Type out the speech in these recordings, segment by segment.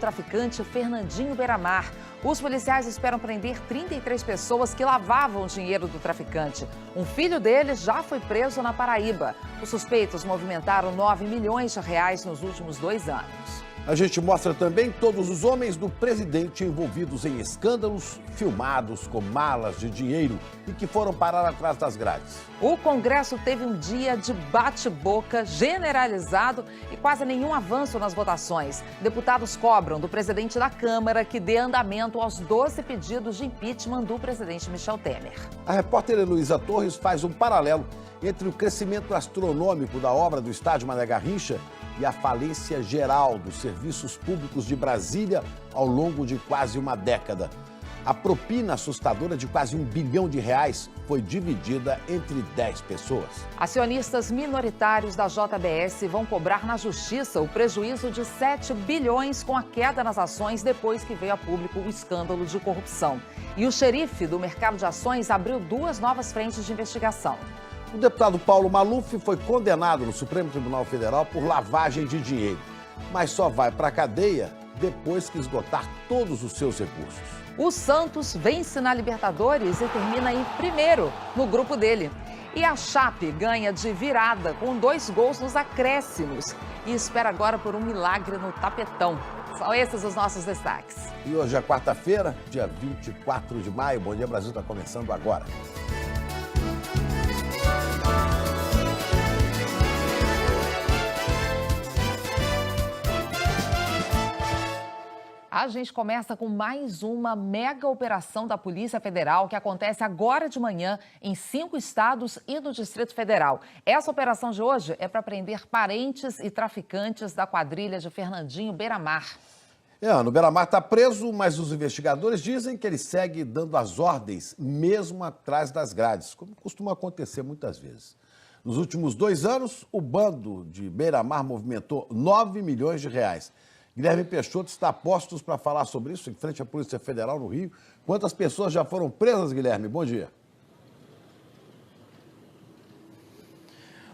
traficante Fernandinho Beiramar. Os policiais esperam prender 33 pessoas que lavavam o dinheiro do traficante. Um filho dele já foi preso na Paraíba. Os suspeitos movimentaram 9 milhões de reais nos últimos 2 anos. A gente mostra também todos os homens do presidente envolvidos em escândalos, filmados com malas de dinheiro e que foram parar atrás das grades. O Congresso teve um dia de bate-boca generalizado e quase nenhum avanço nas votações. Deputados cobram do presidente da Câmara que dê andamento aos 12 pedidos de impeachment do presidente Michel Temer. A repórter Heloísa Torres faz um paralelo entre o crescimento astronômico da obra do estádio Mané Garrincha e a falência geral dos serviços públicos de Brasília ao longo de quase uma década. A propina assustadora de quase R$1 bilhão foi dividida entre 10 pessoas. Acionistas minoritários da JBS vão cobrar na justiça o prejuízo de 7 bilhões com a queda nas ações depois que veio a público o escândalo de corrupção. E o xerife do mercado de ações abriu 2 novas frentes de investigação. O deputado Paulo Maluf foi condenado no Supremo Tribunal Federal por lavagem de dinheiro, mas só vai para a cadeia depois que esgotar todos os seus recursos. O Santos vence na Libertadores e termina em primeiro no grupo dele. E a Chape ganha de virada com 2 gols nos acréscimos e espera agora por um milagre no tapetão. São esses os nossos destaques. E hoje é quarta-feira, dia 24 de maio. Bom Dia Brasil está começando agora. A gente começa com mais uma mega operação da Polícia Federal que acontece agora de manhã em 5 estados e no Distrito Federal. Essa operação de hoje é para prender parentes e traficantes da quadrilha de Fernandinho Beiramar. O Beiramar está preso, mas os investigadores dizem que ele segue dando as ordens mesmo atrás das grades, como costuma acontecer muitas vezes. Nos últimos 2 anos, o bando de Beiramar movimentou R$9 milhões. Guilherme Peixoto está a postos para falar sobre isso em frente à Polícia Federal no Rio. Quantas pessoas já foram presas, Guilherme? Bom dia.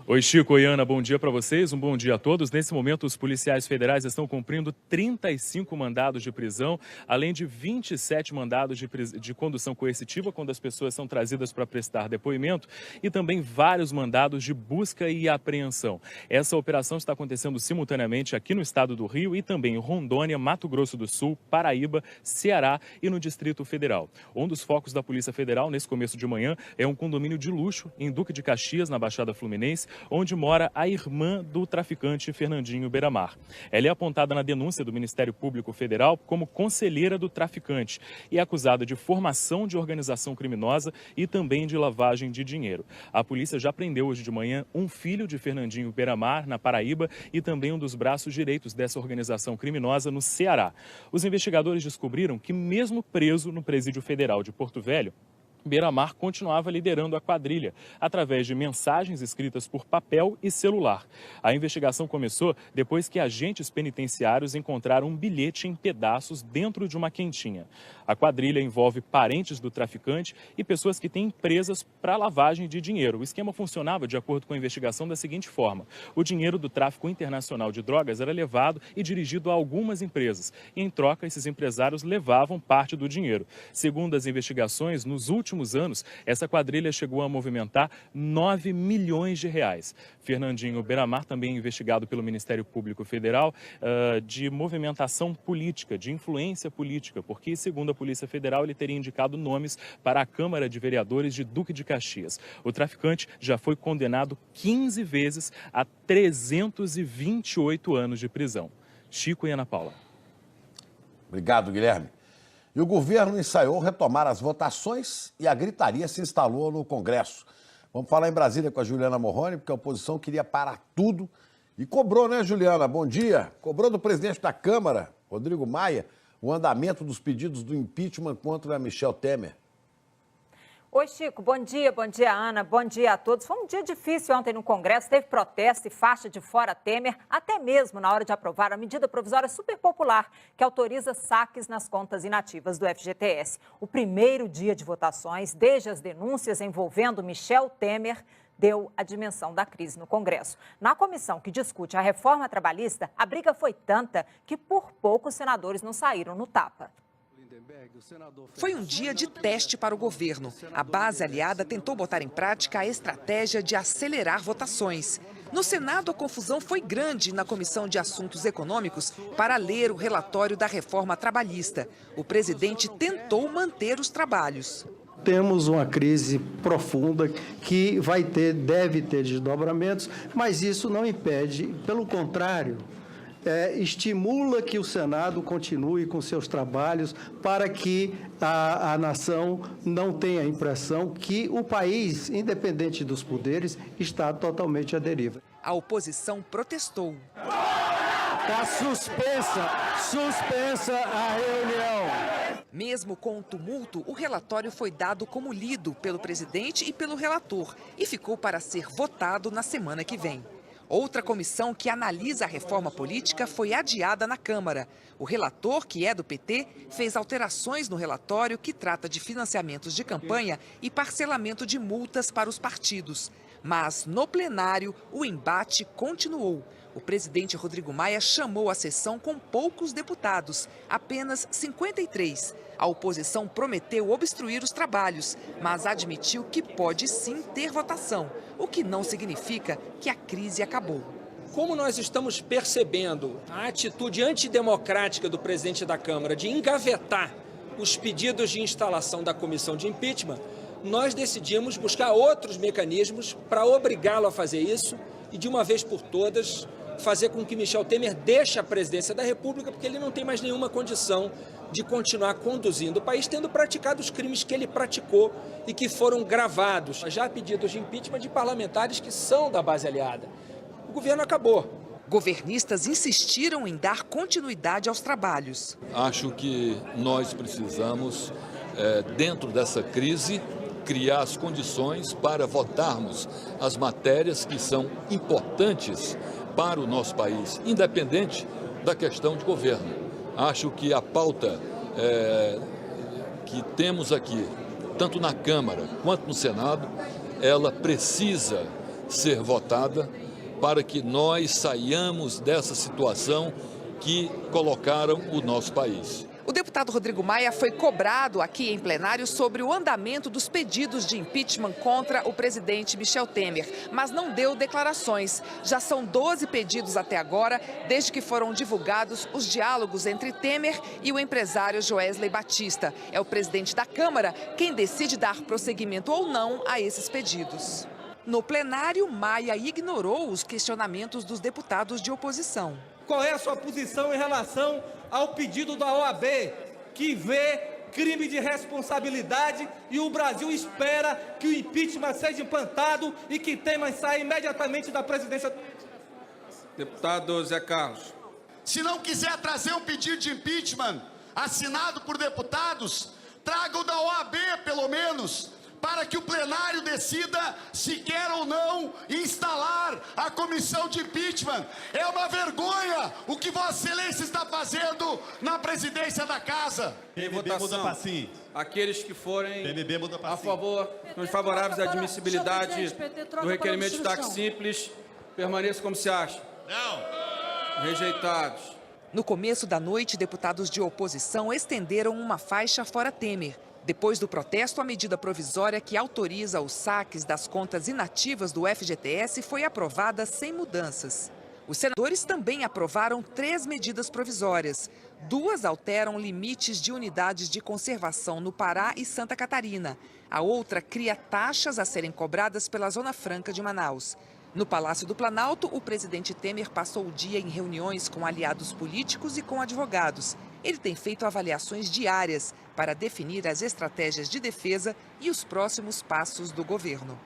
Oi, Chico e Ana, bom dia para vocês, um bom dia a todos. Nesse momento, os policiais federais estão cumprindo 35 mandados de prisão, além de 27 mandados de condução coercitiva, quando as pessoas são trazidas para prestar depoimento, e também vários mandados de busca e apreensão. Essa operação está acontecendo simultaneamente aqui no estado do Rio e também em Rondônia, Mato Grosso do Sul, Paraíba, Ceará e no Distrito Federal. Um dos focos da Polícia Federal, nesse começo de manhã, é um condomínio de luxo em Duque de Caxias, na Baixada Fluminense, onde mora a irmã do traficante Fernandinho Beiramar. Ela é apontada na denúncia do Ministério Público Federal como conselheira do traficante e é acusada de formação de organização criminosa e também de lavagem de dinheiro. A polícia já prendeu hoje de manhã um filho de Fernandinho Beiramar, na Paraíba, e também um dos braços direitos dessa organização criminosa no Ceará. Os investigadores descobriram que, mesmo preso no Presídio Federal de Porto Velho, Beiramar continuava liderando a quadrilha, através de mensagens escritas por papel e celular. A investigação começou depois que agentes penitenciários encontraram um bilhete em pedaços dentro de uma quentinha. A quadrilha envolve parentes do traficante e pessoas que têm empresas para lavagem de dinheiro. O esquema funcionava, de acordo com a investigação, da seguinte forma: o dinheiro do tráfico internacional de drogas era levado e dirigido a algumas empresas. E, em troca, esses empresários levavam parte do dinheiro. Segundo as investigações, nos últimos anos, essa quadrilha chegou a movimentar R$9 milhões. Fernandinho Beiramar também é investigado pelo Ministério Público Federal de movimentação política, de influência política, porque, segundo a Polícia Federal, ele teria indicado nomes para a Câmara de Vereadores de Duque de Caxias. O traficante já foi condenado 15 vezes a 328 anos de prisão. Chico e Ana Paula. Obrigado, Guilherme. E o governo ensaiou retomar as votações e a gritaria se instalou no Congresso. Vamos falar em Brasília com a Juliana Morrone, porque a oposição queria parar tudo e cobrou, né, Juliana? Bom dia. Cobrou do presidente da Câmara, Rodrigo Maia, o andamento dos pedidos do impeachment contra Michel Temer. Oi, Chico. Bom dia, Ana. Bom dia a todos. Foi um dia difícil ontem no Congresso. Teve protesto e faixa de fora Temer, até mesmo na hora de aprovar a medida provisória super popular que autoriza saques nas contas inativas do FGTS. O primeiro dia de votações, desde as denúncias envolvendo Michel Temer, deu a dimensão da crise no Congresso. Na comissão que discute a reforma trabalhista, a briga foi tanta que por pouco os senadores não saíram no tapa. Foi um dia de teste para o governo. A base aliada tentou botar em prática a estratégia de acelerar votações. No Senado, a confusão foi grande na Comissão de Assuntos Econômicos para ler o relatório da reforma trabalhista. O presidente tentou manter os trabalhos. Temos uma crise profunda que deve ter desdobramentos, mas isso não impede, pelo contrário, estimula que o Senado continue com seus trabalhos para que a nação não tenha a impressão que o país, independente dos poderes, está totalmente à deriva. A oposição protestou. Está suspensa a reunião. Mesmo com o tumulto, o relatório foi dado como lido pelo presidente e pelo relator e ficou para ser votado na semana que vem. Outra comissão que analisa a reforma política foi adiada na Câmara. O relator, que é do PT, fez alterações no relatório que trata de financiamentos de campanha e parcelamento de multas para os partidos. Mas, no plenário, o embate continuou. O presidente Rodrigo Maia chamou a sessão com poucos deputados, apenas 53. A oposição prometeu obstruir os trabalhos, mas admitiu que pode sim ter votação, o que não significa que a crise acabou. Como nós estamos percebendo a atitude antidemocrática do presidente da Câmara de engavetar os pedidos de instalação da comissão de impeachment, nós decidimos buscar outros mecanismos para obrigá-lo a fazer isso e, de uma vez por todas, fazer com que Michel Temer deixe a presidência da República, porque ele não tem mais nenhuma condição de continuar conduzindo o país, tendo praticado os crimes que ele praticou e que foram gravados. Já há pedidos de impeachment de parlamentares que são da base aliada. O governo acabou. Governistas insistiram em dar continuidade aos trabalhos. Acho que nós precisamos, dentro dessa crise, criar as condições para votarmos as matérias que são importantes para o nosso país, independente da questão de governo. Acho que a pauta que temos aqui, tanto na Câmara quanto no Senado, ela precisa ser votada para que nós saiamos dessa situação que colocaram o nosso país. O deputado Rodrigo Maia foi cobrado aqui em plenário sobre o andamento dos pedidos de impeachment contra o presidente Michel Temer, mas não deu declarações. Já são 12 pedidos até agora, desde que foram divulgados os diálogos entre Temer e o empresário Joesley Batista. É o presidente da Câmara quem decide dar prosseguimento ou não a esses pedidos. No plenário, Maia ignorou os questionamentos dos deputados de oposição. Qual é a sua posição em relação ao pedido da OAB, que vê crime de responsabilidade e o Brasil espera que o impeachment seja implantado e que Temer saia imediatamente da presidência? Deputado Zé Carlos. Se não quiser trazer um pedido de impeachment assinado por deputados, traga o da OAB, pelo menos, para que o plenário decida se quer ou não instalar a comissão de impeachment. É uma vergonha o que Vossa Excelência está fazendo na presidência da Casa. Votação. Aqueles que forem a favor, os favoráveis à admissibilidade do requerimento de destaque simples, permaneçam como se acha. Não. Rejeitados. No começo da noite, deputados de oposição estenderam uma faixa fora Temer. Depois do protesto, a medida provisória que autoriza os saques das contas inativas do FGTS foi aprovada sem mudanças. Os senadores também aprovaram 3 medidas provisórias. 2 alteram limites de unidades de conservação no Pará e Santa Catarina. A outra cria taxas a serem cobradas pela Zona Franca de Manaus. No Palácio do Planalto, o presidente Temer passou o dia em reuniões com aliados políticos e com advogados. Ele tem feito avaliações diárias para definir as estratégias de defesa e os próximos passos do governo.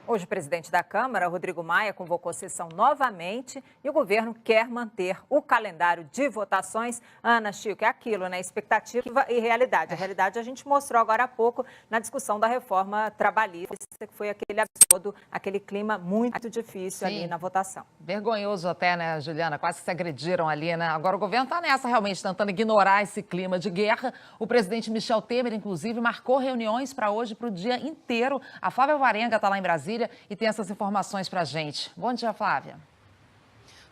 Hoje, o presidente da Câmara, Rodrigo Maia, convocou sessão novamente e o governo quer manter o calendário de votações. Ana, Chico, é aquilo, né? Expectativa e realidade. A realidade a gente mostrou agora há pouco na discussão da reforma trabalhista, que foi aquele absurdo, aquele clima muito difícil ali na votação. Vergonhoso até, né, Juliana? Quase se agrediram ali, né? Agora o governo está nessa realmente, tentando ignorar esse clima de guerra. O presidente Michel Temer, inclusive, marcou reuniões para hoje, para o dia inteiro. A Fábio Varenga está lá em Brasília. Brasília e tem essas informações para a gente. Bom dia, Flávia.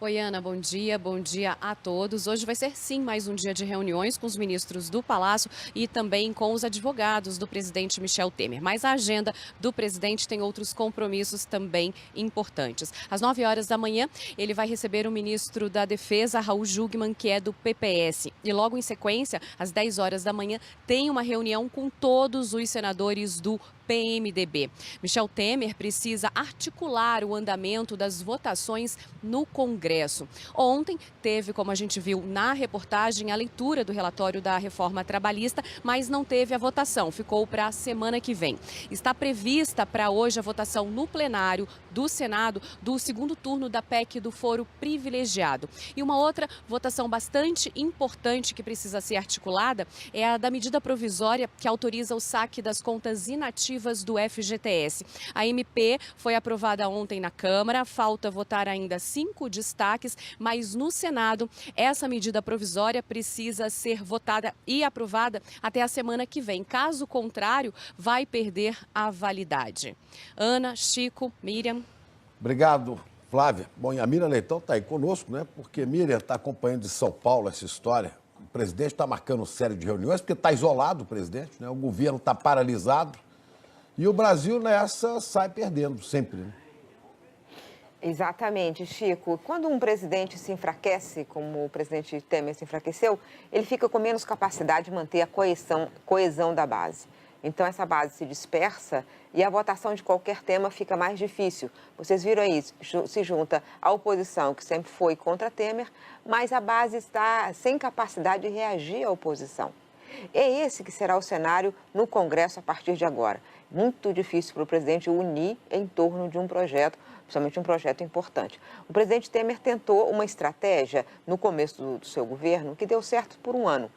Oi, Ana, bom dia a todos. Hoje vai ser sim mais um dia de reuniões com os ministros do Palácio e também com os advogados do presidente Michel Temer. Mas a agenda do presidente tem outros compromissos também importantes. Às 9 horas da manhã, ele vai receber o ministro da Defesa, Raul Jungmann, que é do PPS. E logo em sequência, às 10 horas da manhã, tem uma reunião com todos os senadores do PMDB. Michel Temer precisa articular o andamento das votações no Congresso. Ontem teve, como a gente viu na reportagem, a leitura do relatório da reforma trabalhista, mas não teve a votação, ficou para a semana que vem. Está prevista para hoje a votação no plenário do Senado do segundo turno da PEC do foro privilegiado. E uma outra votação bastante importante que precisa ser articulada é a da medida provisória que autoriza o saque das contas inativas do FGTS. A MP foi aprovada ontem na Câmara, falta votar ainda 5 destaques, mas no Senado essa medida provisória precisa ser votada e aprovada até a semana que vem. Caso contrário, vai perder a validade. Ana, Chico, Miriam. Obrigado, Flávia. Bom, e a Miriam Leitão está aí conosco, né? Porque Miriam está acompanhando de São Paulo essa história. O presidente está marcando série de reuniões, porque está isolado o presidente, né? O governo está paralisado. E o Brasil nessa sai perdendo, sempre, né? Exatamente, Chico. Quando um presidente se enfraquece, como o presidente Temer se enfraqueceu, ele fica com menos capacidade de manter a coesão da base. Então, essa base se dispersa e a votação de qualquer tema fica mais difícil. Vocês viram aí, se junta a oposição, que sempre foi contra Temer, mas a base está sem capacidade de reagir à oposição. É esse que será o cenário no Congresso a partir de agora. Muito difícil para o presidente unir em torno de um projeto, principalmente um projeto importante. O presidente Temer tentou uma estratégia no começo do seu governo que deu certo por um ano,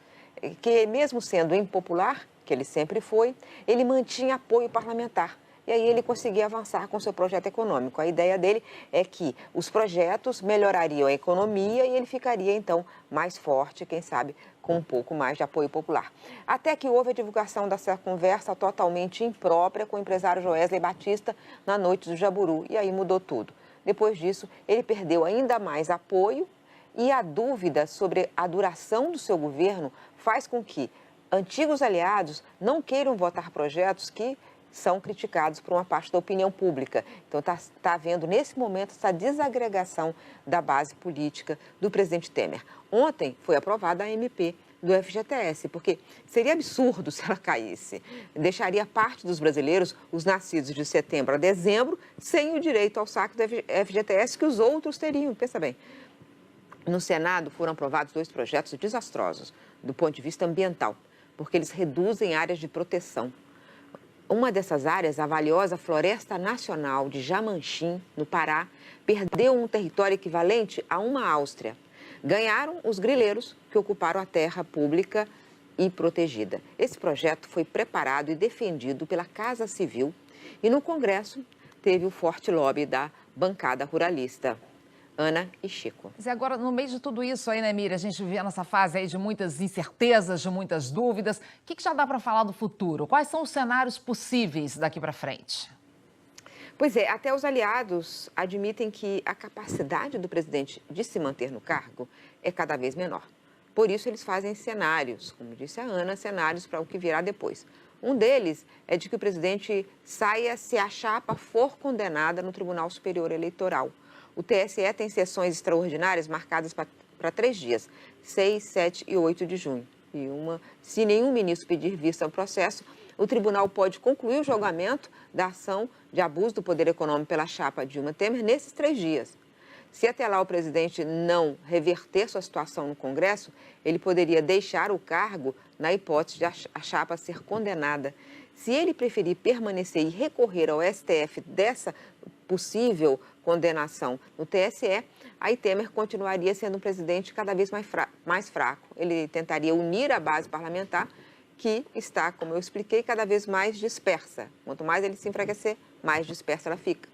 que mesmo sendo impopular, que ele sempre foi, ele mantinha apoio parlamentar. E aí ele conseguia avançar com seu projeto econômico. A ideia dele é que os projetos melhorariam a economia e ele ficaria, então, mais forte, quem sabe, com um pouco mais de apoio popular. Até que houve a divulgação dessa conversa totalmente imprópria com o empresário Joesley Batista na noite do Jaburu. E aí mudou tudo. Depois disso, ele perdeu ainda mais apoio e a dúvida sobre a duração do seu governo faz com que antigos aliados não queiram votar projetos que são criticados por uma parte da opinião pública. Então, está havendo, nesse momento, essa desagregação da base política do presidente Temer. Ontem foi aprovada a MP do FGTS, porque seria absurdo se ela caísse. Deixaria parte dos brasileiros, os nascidos de setembro a dezembro, sem o direito ao saque do FGTS que os outros teriam. Pensa bem. No Senado foram aprovados 2 projetos desastrosos do ponto de vista ambiental, porque eles reduzem áreas de proteção. Uma dessas áreas, a valiosa Floresta Nacional de Jamanchim, no Pará, perdeu um território equivalente a uma Áustria. Ganharam os grileiros, que ocuparam a terra pública e protegida. Esse projeto foi preparado e defendido pela Casa Civil e no Congresso teve o forte lobby da bancada ruralista. Ana e Chico. Mas agora, no meio de tudo isso aí, né, Miriam, a gente vivia nessa fase aí de muitas incertezas, de muitas dúvidas. O que já dá para falar do futuro? Quais são os cenários possíveis daqui para frente? Pois é, até os aliados admitem que a capacidade do presidente de se manter no cargo é cada vez menor. Por isso, eles fazem cenários, como disse a Ana, cenários para o que virá depois. Um deles é de que o presidente saia se a chapa for condenada no Tribunal Superior Eleitoral. O TSE tem sessões extraordinárias marcadas para 3 dias, 6, 7 e 8 de junho. E se nenhum ministro pedir vista ao processo, o tribunal pode concluir o julgamento da ação de abuso do poder econômico pela chapa Dilma Temer nesses 3 dias. Se até lá o presidente não reverter sua situação no Congresso, ele poderia deixar o cargo na hipótese de a chapa ser condenada. Se ele preferir permanecer e recorrer ao STF dessa possível condenação no TSE, aí Temer continuaria sendo um presidente cada vez mais fraco. Ele tentaria unir a base parlamentar, que está, como eu expliquei, cada vez mais dispersa. Quanto mais ele se enfraquecer, mais dispersa ela fica.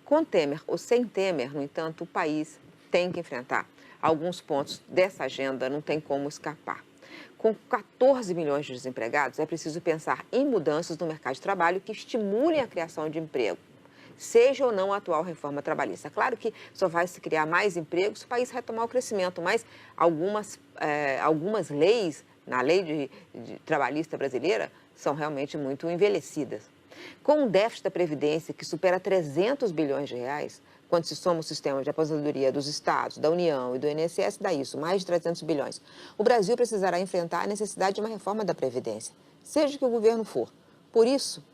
Com Temer ou sem Temer, no entanto, o país tem que enfrentar alguns pontos dessa agenda, não tem como escapar. Com 14 milhões de desempregados, é preciso pensar em mudanças no mercado de trabalho que estimulem a criação de emprego. seja ou não a atual reforma trabalhista. Claro que só vai se criar mais empregos se o país retomar o crescimento, mas algumas leis, na lei trabalhista brasileira, são realmente muito envelhecidas. Com um déficit da Previdência que supera 300 bilhões de reais, quando se soma o sistema de aposentadoria dos estados, da União e do INSS, dá isso, mais de 300 bilhões. O Brasil precisará enfrentar a necessidade de uma reforma da Previdência, seja que o governo for. Por isso,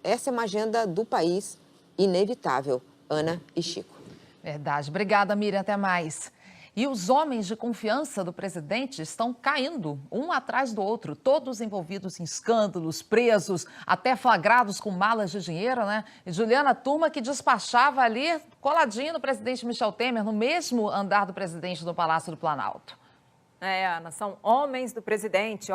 essa é uma agenda do país inevitável. Ana e Chico. Verdade. Obrigada, Miriam. Até mais. E os homens de confiança do presidente estão caindo, um atrás do outro, todos envolvidos em escândalos, presos, até flagrados com malas de dinheiro, né? E Juliana, turma que despachava ali, coladinho no presidente Michel Temer, no mesmo andar do presidente do Palácio do Planalto. Ana, são homens do presidente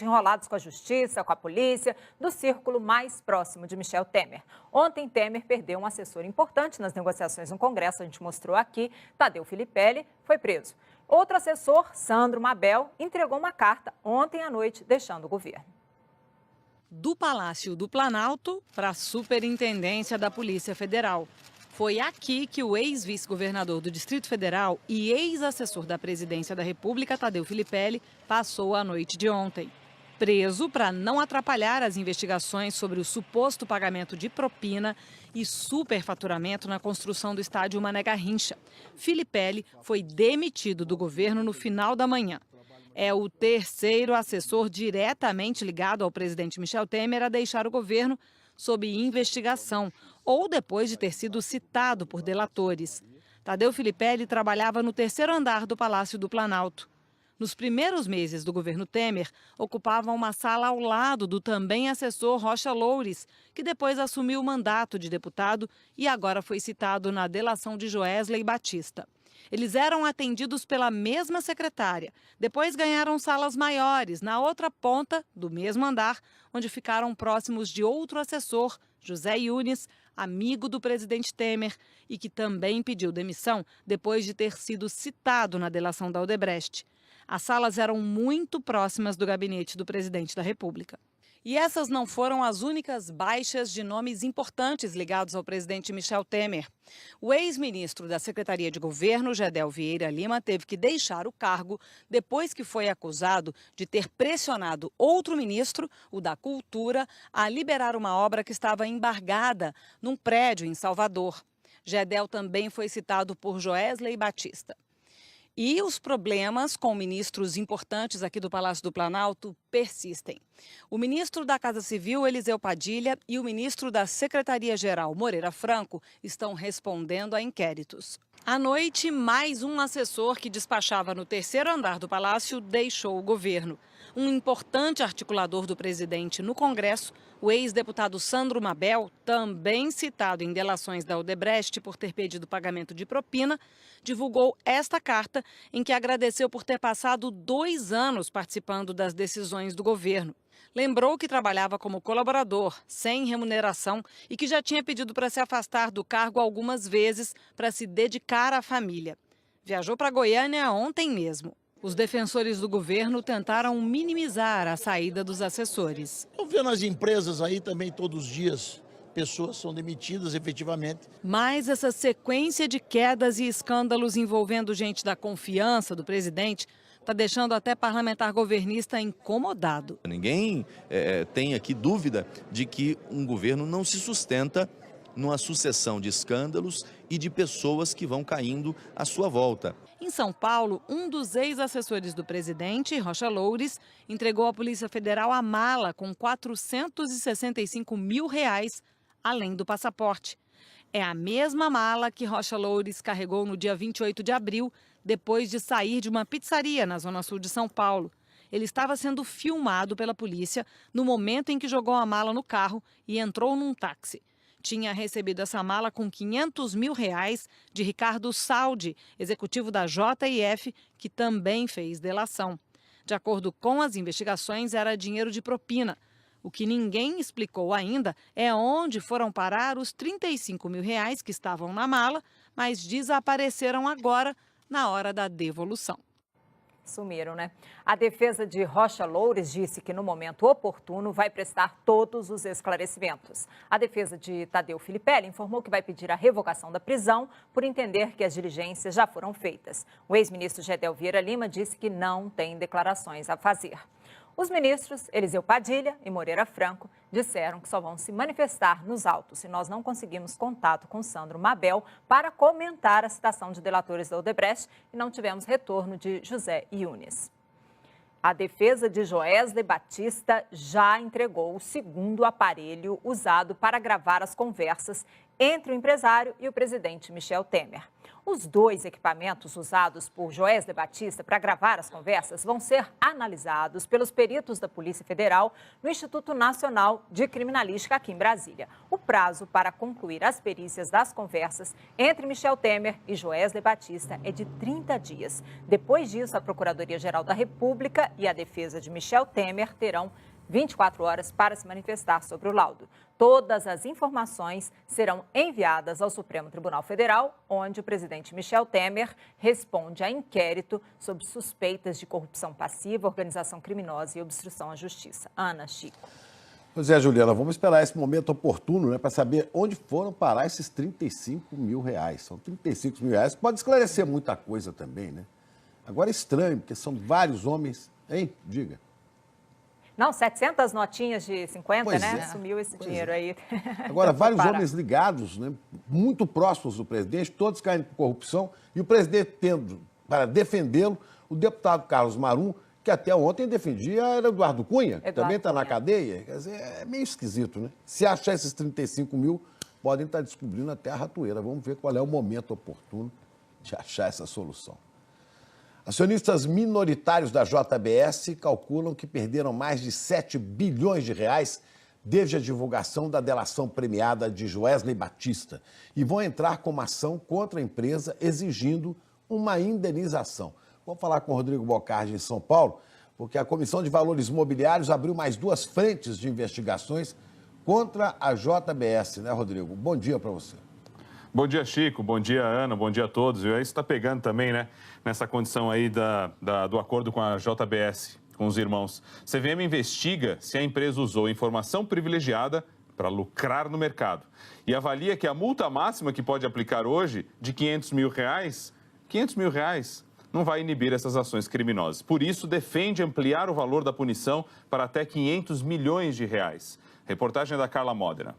enrolados com a justiça, com a polícia, do círculo mais próximo de Michel Temer. Ontem, Temer perdeu um assessor importante nas negociações no Congresso, a gente mostrou aqui, Tadeu Filipelli, foi preso. Outro assessor, Sandro Mabel, entregou uma carta ontem à noite, deixando o governo. Do Palácio do Planalto para a Superintendência da Polícia Federal. Foi aqui que o ex-vice-governador do Distrito Federal e ex-assessor da Presidência da República, Tadeu Filipelli, passou a noite de ontem. Preso para não atrapalhar as investigações sobre o suposto pagamento de propina e superfaturamento na construção do estádio Mané Garrincha. Filipelli foi demitido do governo no final da manhã. É o terceiro assessor diretamente ligado ao presidente Michel Temer a deixar o governo sob investigação ou depois de ter sido citado por delatores. Tadeu Filipelli trabalhava no terceiro andar do Palácio do Planalto. Nos primeiros meses do governo Temer, ocupava uma sala ao lado do também assessor Rocha Loures, que depois assumiu o mandato de deputado e agora foi citado na delação de Joesley Batista. Eles eram atendidos pela mesma secretária. Depois ganharam salas maiores, na outra ponta do mesmo andar, onde ficaram próximos de outro assessor, José Yunes, amigo do presidente Temer, e que também pediu demissão depois de ter sido citado na delação da Odebrecht. As salas eram muito próximas do gabinete do presidente da República. E essas não foram as únicas baixas de nomes importantes ligados ao presidente Michel Temer. O ex-ministro da Secretaria de Governo, Gedel Vieira Lima, teve que deixar o cargo depois que foi acusado de ter pressionado outro ministro, o da Cultura, a liberar uma obra que estava embargada num prédio em Salvador. Gedel também foi citado por Joesley Batista. E os problemas com ministros importantes aqui do Palácio do Planalto persistem. O ministro da Casa Civil, Eliseu Padilha, e o ministro da Secretaria-Geral, Moreira Franco, estão respondendo a inquéritos. À noite, mais um assessor que despachava no terceiro andar do Palácio deixou o governo. Um importante articulador do presidente no Congresso, o ex-deputado Sandro Mabel, também citado em delações da Odebrecht por ter pedido pagamento de propina, divulgou esta carta em que agradeceu por ter passado 2 anos participando das decisões do governo. Lembrou que trabalhava como colaborador, sem remuneração, e que já tinha pedido para se afastar do cargo algumas vezes para se dedicar à família. Viajou para Goiânia ontem mesmo. Os defensores do governo tentaram minimizar a saída dos assessores. Estou vendo as empresas aí também todos os dias, pessoas são demitidas efetivamente. Mas essa sequência de quedas e escândalos envolvendo gente da confiança do presidente está deixando até parlamentar governista incomodado. Ninguém tem aqui dúvida de que um governo não se sustenta numa sucessão de escândalos e de pessoas que vão caindo à sua volta. Em São Paulo, um dos ex-assessores do presidente, Rocha Loures, entregou à Polícia Federal a mala com R$465 mil, além do passaporte. É a mesma mala que Rocha Loures carregou no dia 28 de abril, depois de sair de uma pizzaria na zona sul de São Paulo. Ele estava sendo filmado pela polícia no momento em que jogou a mala no carro e entrou num táxi. Tinha recebido essa mala com R$500 mil de Ricardo Saldi, executivo da JF, que também fez delação. De acordo com as investigações, era dinheiro de propina. O que ninguém explicou ainda é onde foram parar os R$35 mil que estavam na mala, mas desapareceram agora na hora da devolução. Sumiram, né? A defesa de Rocha Loures disse que no momento oportuno vai prestar todos os esclarecimentos. A defesa de Tadeu Filipelli informou que vai pedir a revogação da prisão por entender que as diligências já foram feitas. O ex-ministro Gedel Vieira Lima disse que não tem declarações a fazer. Os ministros Eliseu Padilha e Moreira Franco disseram que só vão se manifestar nos autos se nós não conseguimos contato com Sandro Mabel para comentar a citação de delatores da Odebrecht e não tivemos retorno de José Yunes. A defesa de Joesley Batista já entregou o segundo aparelho usado para gravar as conversas entre o empresário e o presidente Michel Temer. Os dois equipamentos usados por Joesley Batista para gravar as conversas vão ser analisados pelos peritos da Polícia Federal no Instituto Nacional de Criminalística aqui em Brasília. O prazo para concluir as perícias das conversas entre Michel Temer e Joesley Batista é de 30 dias. Depois disso, a Procuradoria-Geral da República e a defesa de Michel Temer terão 24 horas para se manifestar sobre o laudo. Todas as informações serão enviadas ao Supremo Tribunal Federal, onde o presidente Michel Temer responde a inquérito sobre suspeitas de corrupção passiva, organização criminosa e obstrução à justiça. Ana, Chico. Pois é, Juliana, vamos esperar esse momento oportuno, né, para saber onde foram parar esses 35 mil reais. São 35 mil reais, pode esclarecer muita coisa também, né? Agora é estranho, porque são vários homens, hein? Diga. Não, 700 notinhas de 50, Pois né? é. Sumiu esse dinheiro aí. Agora, vários Para. homens ligados, né, muito próximos do presidente, todos caindo por corrupção, e o presidente tendo, para defendê-lo, o deputado Carlos Marum, que até ontem defendia era Eduardo Cunha, que também está na cadeia. Quer dizer, é meio esquisito, né? Se achar esses 35 mil, podem estar descobrindo até a ratoeira. Vamos ver qual é o momento oportuno de achar essa solução. Acionistas minoritários da JBS calculam que perderam mais de 7 bilhões de reais desde a divulgação da delação premiada de Joesley Batista e vão entrar com uma ação contra a empresa exigindo uma indenização. Vamos falar com o Rodrigo Bocardi em São Paulo, porque a Comissão de Valores Imobiliários abriu mais 2 frentes de investigações contra a JBS, né, Rodrigo? Bom dia para você. Bom dia, Chico. Bom dia, Ana. Bom dia a todos. E aí está pegando também, né, nessa condição aí do acordo com a JBS, com os irmãos. CVM investiga se a empresa usou informação privilegiada para lucrar no mercado e avalia que a multa máxima que pode aplicar hoje de R$500 mil, R$500 mil não vai inibir essas ações criminosas. Por isso, defende ampliar o valor da punição para até R$500 milhões. Reportagem da Carla Modena.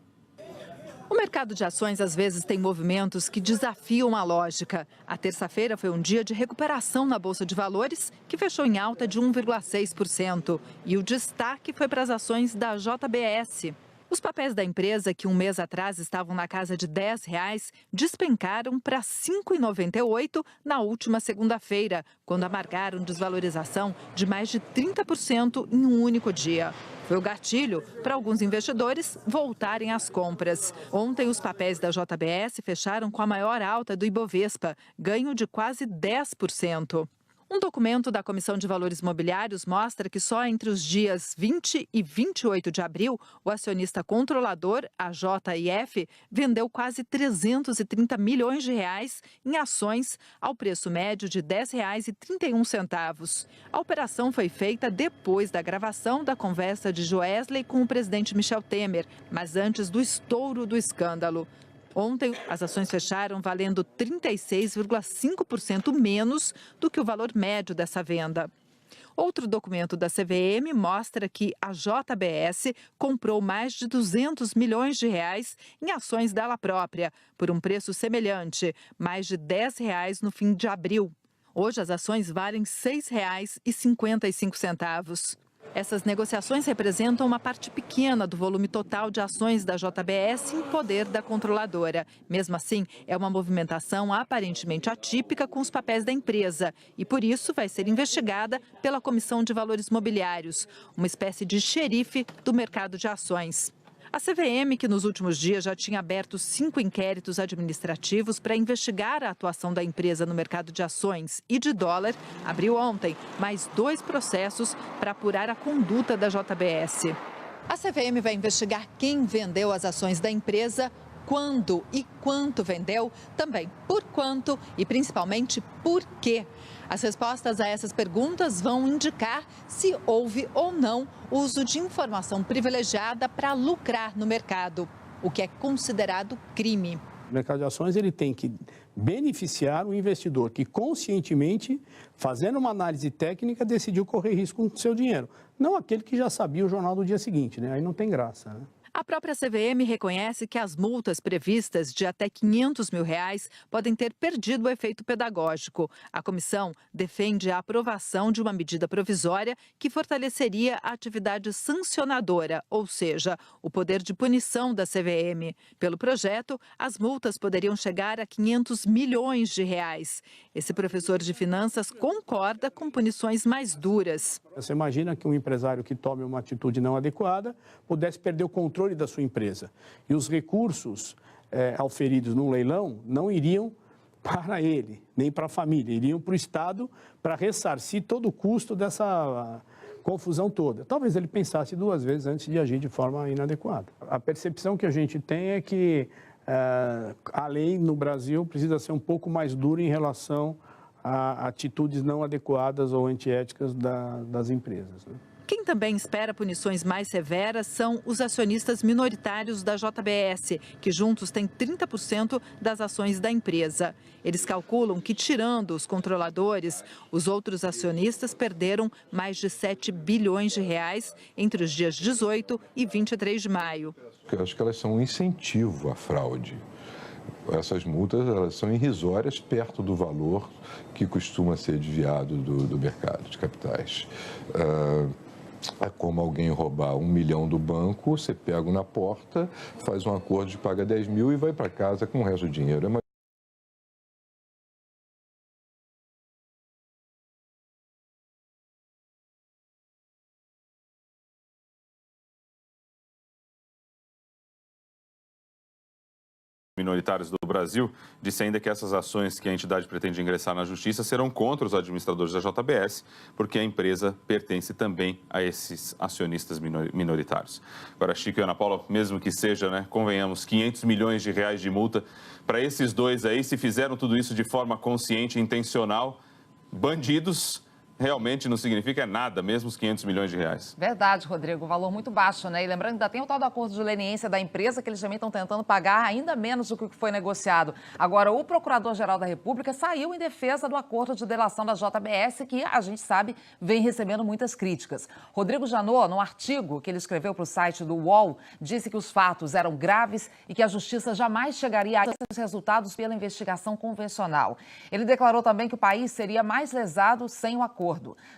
O mercado de ações às vezes tem movimentos que desafiam a lógica. A terça-feira foi um dia de recuperação na Bolsa de Valores, que fechou em alta de 1,6%. E o destaque foi para as ações da JBS. Os papéis da empresa, que um mês atrás estavam na casa de R$10, despencaram para R$ 5,98 na última segunda-feira, quando amargaram desvalorização de mais de 30% em um único dia. Foi o gatilho para alguns investidores voltarem às compras. Ontem, os papéis da JBS fecharam com a maior alta do Ibovespa, ganho de quase 10%. Um documento da Comissão de Valores Imobiliários mostra que só entre os dias 20 e 28 de abril, o acionista controlador, a JIF, vendeu quase 330 milhões de reais em ações ao preço médio de R$ 10,31. A operação foi feita depois da gravação da conversa de Joesley com o presidente Michel Temer, mas antes do estouro do escândalo. Ontem, as ações fecharam valendo 36,5% menos do que o valor médio dessa venda. Outro documento da CVM mostra que a JBS comprou mais de 200 milhões de reais em ações dela própria, por um preço semelhante, mais de R$ 10 no fim de abril. Hoje, as ações valem R$ 6,55. Essas negociações representam uma parte pequena do volume total de ações da JBS em poder da controladora. Mesmo assim, é uma movimentação aparentemente atípica com os papéis da empresa e, por isso, vai ser investigada pela Comissão de Valores Imobiliários, uma espécie de xerife do mercado de ações. A CVM, que nos últimos dias já tinha aberto 5 inquéritos administrativos para investigar a atuação da empresa no mercado de ações e de dólar, abriu ontem mais 2 processos para apurar a conduta da JBS. A CVM vai investigar quem vendeu as ações da empresa, quando e quanto vendeu, também por quanto e principalmente por quê. As respostas a essas perguntas vão indicar se houve ou não uso de informação privilegiada para lucrar no mercado, o que é considerado crime. O mercado de ações ele tem que beneficiar o investidor que conscientemente, fazendo uma análise técnica, decidiu correr risco com o seu dinheiro. Não aquele que já sabia o jornal do dia seguinte, né? Aí não tem graça, né? A própria CVM reconhece que as multas previstas de até R$500 mil podem ter perdido o efeito pedagógico. A comissão defende a aprovação de uma medida provisória que fortaleceria a atividade sancionadora, ou seja, o poder de punição da CVM. Pelo projeto, as multas poderiam chegar a R$500 milhões. Esse professor de finanças concorda com punições mais duras. Você imagina que um empresário que tome uma atitude não adequada pudesse perder o controle da sua empresa. E os recursos auferidos no leilão não iriam para ele, nem para a família, iriam para o Estado para ressarcir todo o custo dessa confusão toda. Talvez ele pensasse duas vezes antes de agir de forma inadequada. A percepção que a gente tem é que a lei no Brasil precisa ser um pouco mais dura em relação a atitudes não adequadas ou antiéticas das empresas, né? Quem também espera punições mais severas são os acionistas minoritários da JBS, que juntos têm 30% das ações da empresa. Eles calculam que, tirando os controladores, os outros acionistas perderam mais de R$7 bilhões entre os dias 18 e 23 de maio. Eu acho que elas são um incentivo à fraude. Essas multas elas são irrisórias perto do valor que costuma ser desviado do mercado de capitais. É como alguém roubar 1 milhão do banco, você pega na porta, faz um acordo de paga 10 mil e vai para casa com o resto do dinheiro. Minoritários do Brasil, disse ainda que essas ações que a entidade pretende ingressar na justiça serão contra os administradores da JBS, porque a empresa pertence também a esses acionistas minoritários. Agora, Chico e Ana Paula, mesmo que seja, né, convenhamos, R$500 milhões de multa para esses dois aí, se fizeram tudo isso de forma consciente e intencional, bandidos realmente não significa nada, mesmo os R$500 milhões. Verdade, Rodrigo, valor muito baixo, né? E lembrando que ainda tem o tal do acordo de leniência da empresa, que eles também estão tentando pagar ainda menos do que foi negociado. Agora, o Procurador-Geral da República saiu em defesa do acordo de delação da JBS, que a gente sabe vem recebendo muitas críticas. Rodrigo Janot, num artigo que ele escreveu para o site do UOL, disse que os fatos eram graves e que a justiça jamais chegaria a esses resultados pela investigação convencional. Ele declarou também que o país seria mais lesado sem o acordo.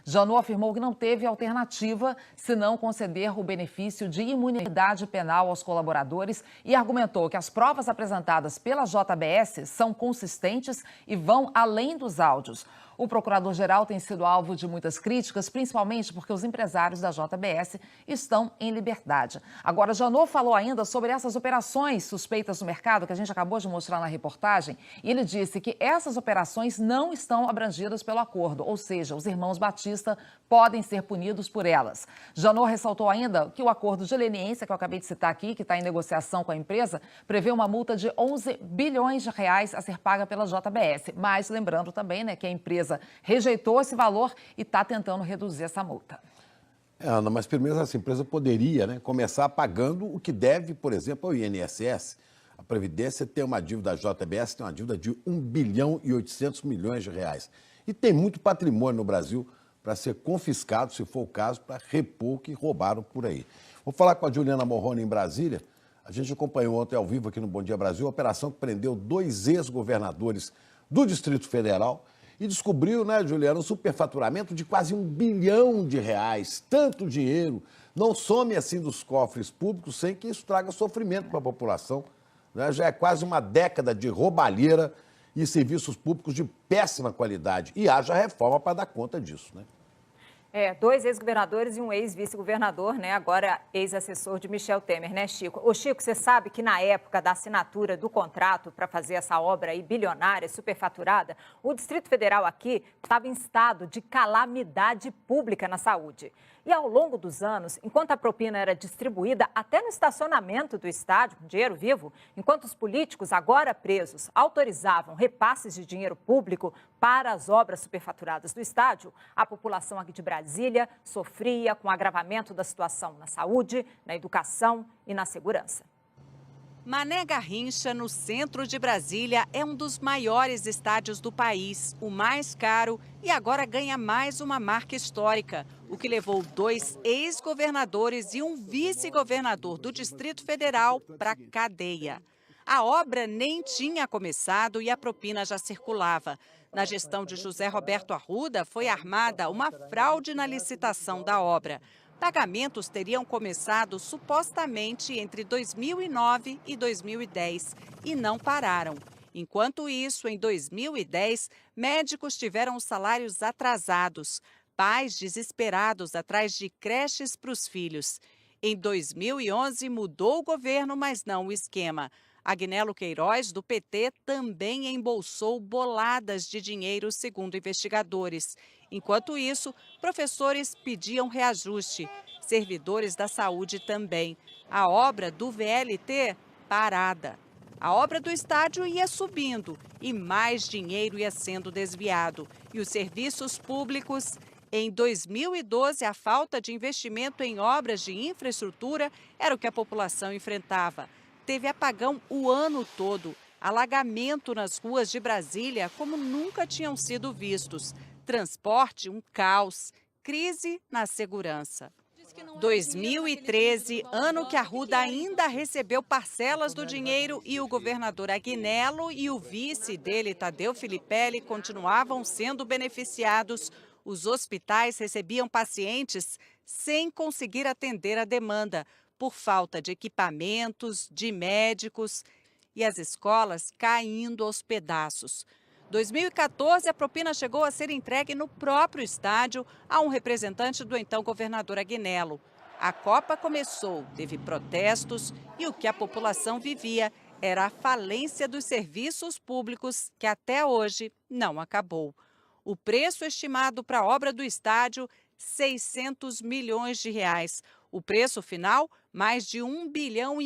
Janot afirmou que não teve alternativa senão conceder o benefício de imunidade penal aos colaboradores e argumentou que as provas apresentadas pela JBS são consistentes e vão além dos áudios. O procurador-geral tem sido alvo de muitas críticas, principalmente porque os empresários da JBS estão em liberdade. Agora, Janot falou ainda sobre essas operações suspeitas no mercado, que a gente acabou de mostrar na reportagem, e ele disse que essas operações não estão abrangidas pelo acordo, ou seja, os irmãos Batista podem ser punidos por elas. Janot ressaltou ainda que o acordo de leniência, que eu acabei de citar aqui, que está em negociação com a empresa, prevê uma multa de R$11 bilhões a ser paga pela JBS. Mas lembrando também, né, que a empresa rejeitou esse valor e está tentando reduzir essa multa. Ana, mas primeiro essa empresa poderia, né, começar pagando o que deve, por exemplo, ao INSS. A Previdência tem uma dívida, a JBS tem uma dívida de R$1 bilhão e 800 milhões. E tem muito patrimônio no Brasil para ser confiscado, se for o caso, para repor o que roubaram por aí. Vou falar com a Juliana Morrone em Brasília. A gente acompanhou ontem ao vivo aqui no Bom Dia Brasil a operação que prendeu 2 ex-governadores do Distrito Federal e descobriu, né, Juliana, um superfaturamento de quase R$1 bilhão. Tanto dinheiro não some assim dos cofres públicos sem que isso traga sofrimento para a população, né? Já é quase uma década de roubalheira e serviços públicos de péssima qualidade. E haja reforma para dar conta disso, né? 2 ex-governadores e um ex-vice-governador, né? Agora ex-assessor de Michel Temer, né, Chico? Ô, Chico, você sabe que na época da assinatura do contrato para fazer essa obra aí bilionária, superfaturada, o Distrito Federal aqui estava em estado de calamidade pública na saúde. E ao longo dos anos, enquanto a propina era distribuída até no estacionamento do estádio, com dinheiro vivo, enquanto os políticos, agora presos, autorizavam repasses de dinheiro público para as obras superfaturadas do estádio, a população aqui de Brasília sofria com o agravamento da situação na saúde, na educação e na segurança. Mané Garrincha, no centro de Brasília, é um dos maiores estádios do país, o mais caro, e agora ganha mais uma marca histórica, o que levou 2 ex-governadores e um vice-governador do Distrito Federal para a cadeia. A obra nem tinha começado e a propina já circulava. Na gestão de José Roberto Arruda, foi armada uma fraude na licitação da obra. Pagamentos teriam começado supostamente entre 2009 e 2010 e não pararam. Enquanto isso, em 2010, médicos tiveram salários atrasados, pais desesperados atrás de creches para os filhos. Em 2011, mudou o governo, mas não o esquema. Agnello Queiroz, do PT, também embolsou boladas de dinheiro, segundo investigadores. Enquanto isso, professores pediam reajuste, servidores da saúde também. A obra do VLT, parada. A obra do estádio ia subindo e mais dinheiro ia sendo desviado. E os serviços públicos... Em 2012, a falta de investimento em obras de infraestrutura era o que a população enfrentava. Teve apagão o ano todo, alagamento nas ruas de Brasília como nunca tinham sido vistos. Transporte, um caos, crise na segurança. 2013, ano que Arruda ainda recebeu parcelas do dinheiro e o governador Agnello e o vice dele, Tadeu Filipelli, continuavam sendo beneficiados. Os hospitais recebiam pacientes sem conseguir atender a demanda, por falta de equipamentos, de médicos, e as escolas caindo aos pedaços. 2014, a propina chegou a ser entregue no próprio estádio a um representante do então governador Agnello. A Copa começou, teve protestos e o que a população vivia era a falência dos serviços públicos, que até hoje não acabou. O preço estimado para a obra do estádio, 600 milhões de reais. O preço final, mais de 1,5 bilhão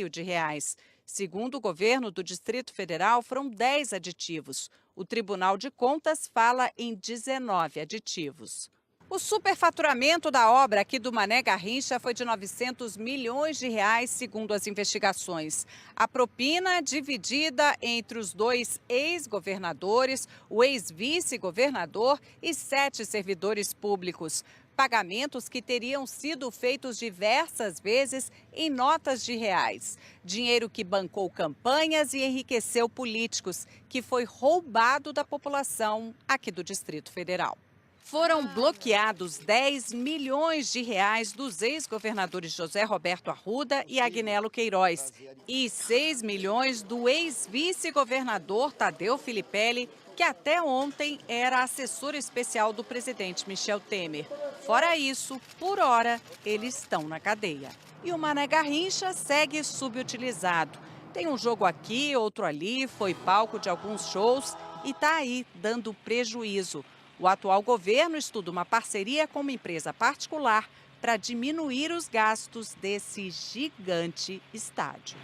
de reais. Segundo o governo do Distrito Federal, foram 10 aditivos. O Tribunal de Contas fala em 19 aditivos. O superfaturamento da obra aqui do Mané Garrincha foi de 900 milhões de reais, segundo as investigações. A propina dividida entre os 2 ex-governadores, o ex-vice-governador e 7 servidores públicos. Pagamentos que teriam sido feitos diversas vezes em notas de reais. Dinheiro que bancou campanhas e enriqueceu políticos, que foi roubado da população aqui do Distrito Federal. Foram bloqueados 10 milhões de reais dos ex-governadores José Roberto Arruda e Agnello Queiroz e 6 milhões do ex-vice-governador Tadeu Filipelli, que até ontem era assessor especial do presidente Michel Temer. Fora isso, por hora, eles estão na cadeia. E o Mané Garrincha segue subutilizado. Tem um jogo aqui, outro ali, foi palco de alguns shows e está aí dando prejuízo. O atual governo estuda uma parceria com uma empresa particular para diminuir os gastos desse gigante estádio.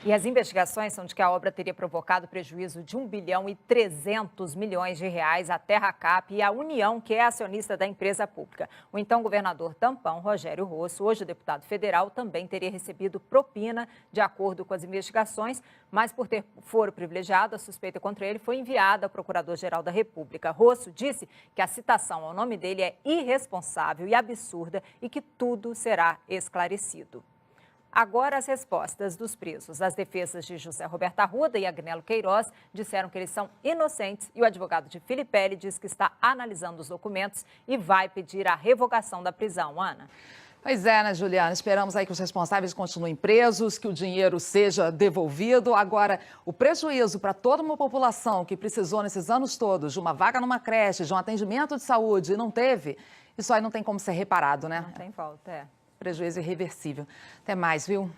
E as investigações são de que a obra teria provocado prejuízo de 1 bilhão e 300 milhões de reais à Terracap e à União, que é acionista da empresa pública. O então governador Tampão, Rogério Rosso, hoje deputado federal, também teria recebido propina, de acordo com as investigações, mas por ter foro privilegiado, a suspeita contra ele foi enviada ao Procurador-Geral da República. Rosso disse que a citação ao nome dele é irresponsável e absurda e que tudo será esclarecido. Agora, as respostas dos presos. As defesas de José Roberto Arruda e Agnello Queiroz disseram que eles são inocentes e o advogado de Filipelli diz que está analisando os documentos e vai pedir a revogação da prisão. Ana? Pois é, né, Juliana? Esperamos aí que os responsáveis continuem presos, que o dinheiro seja devolvido. Agora, o prejuízo para toda uma população que precisou nesses anos todos de uma vaga numa creche, de um atendimento de saúde e não teve, isso aí não tem como ser reparado, né? Não tem volta, é. Prejuízo irreversível. Até mais, viu?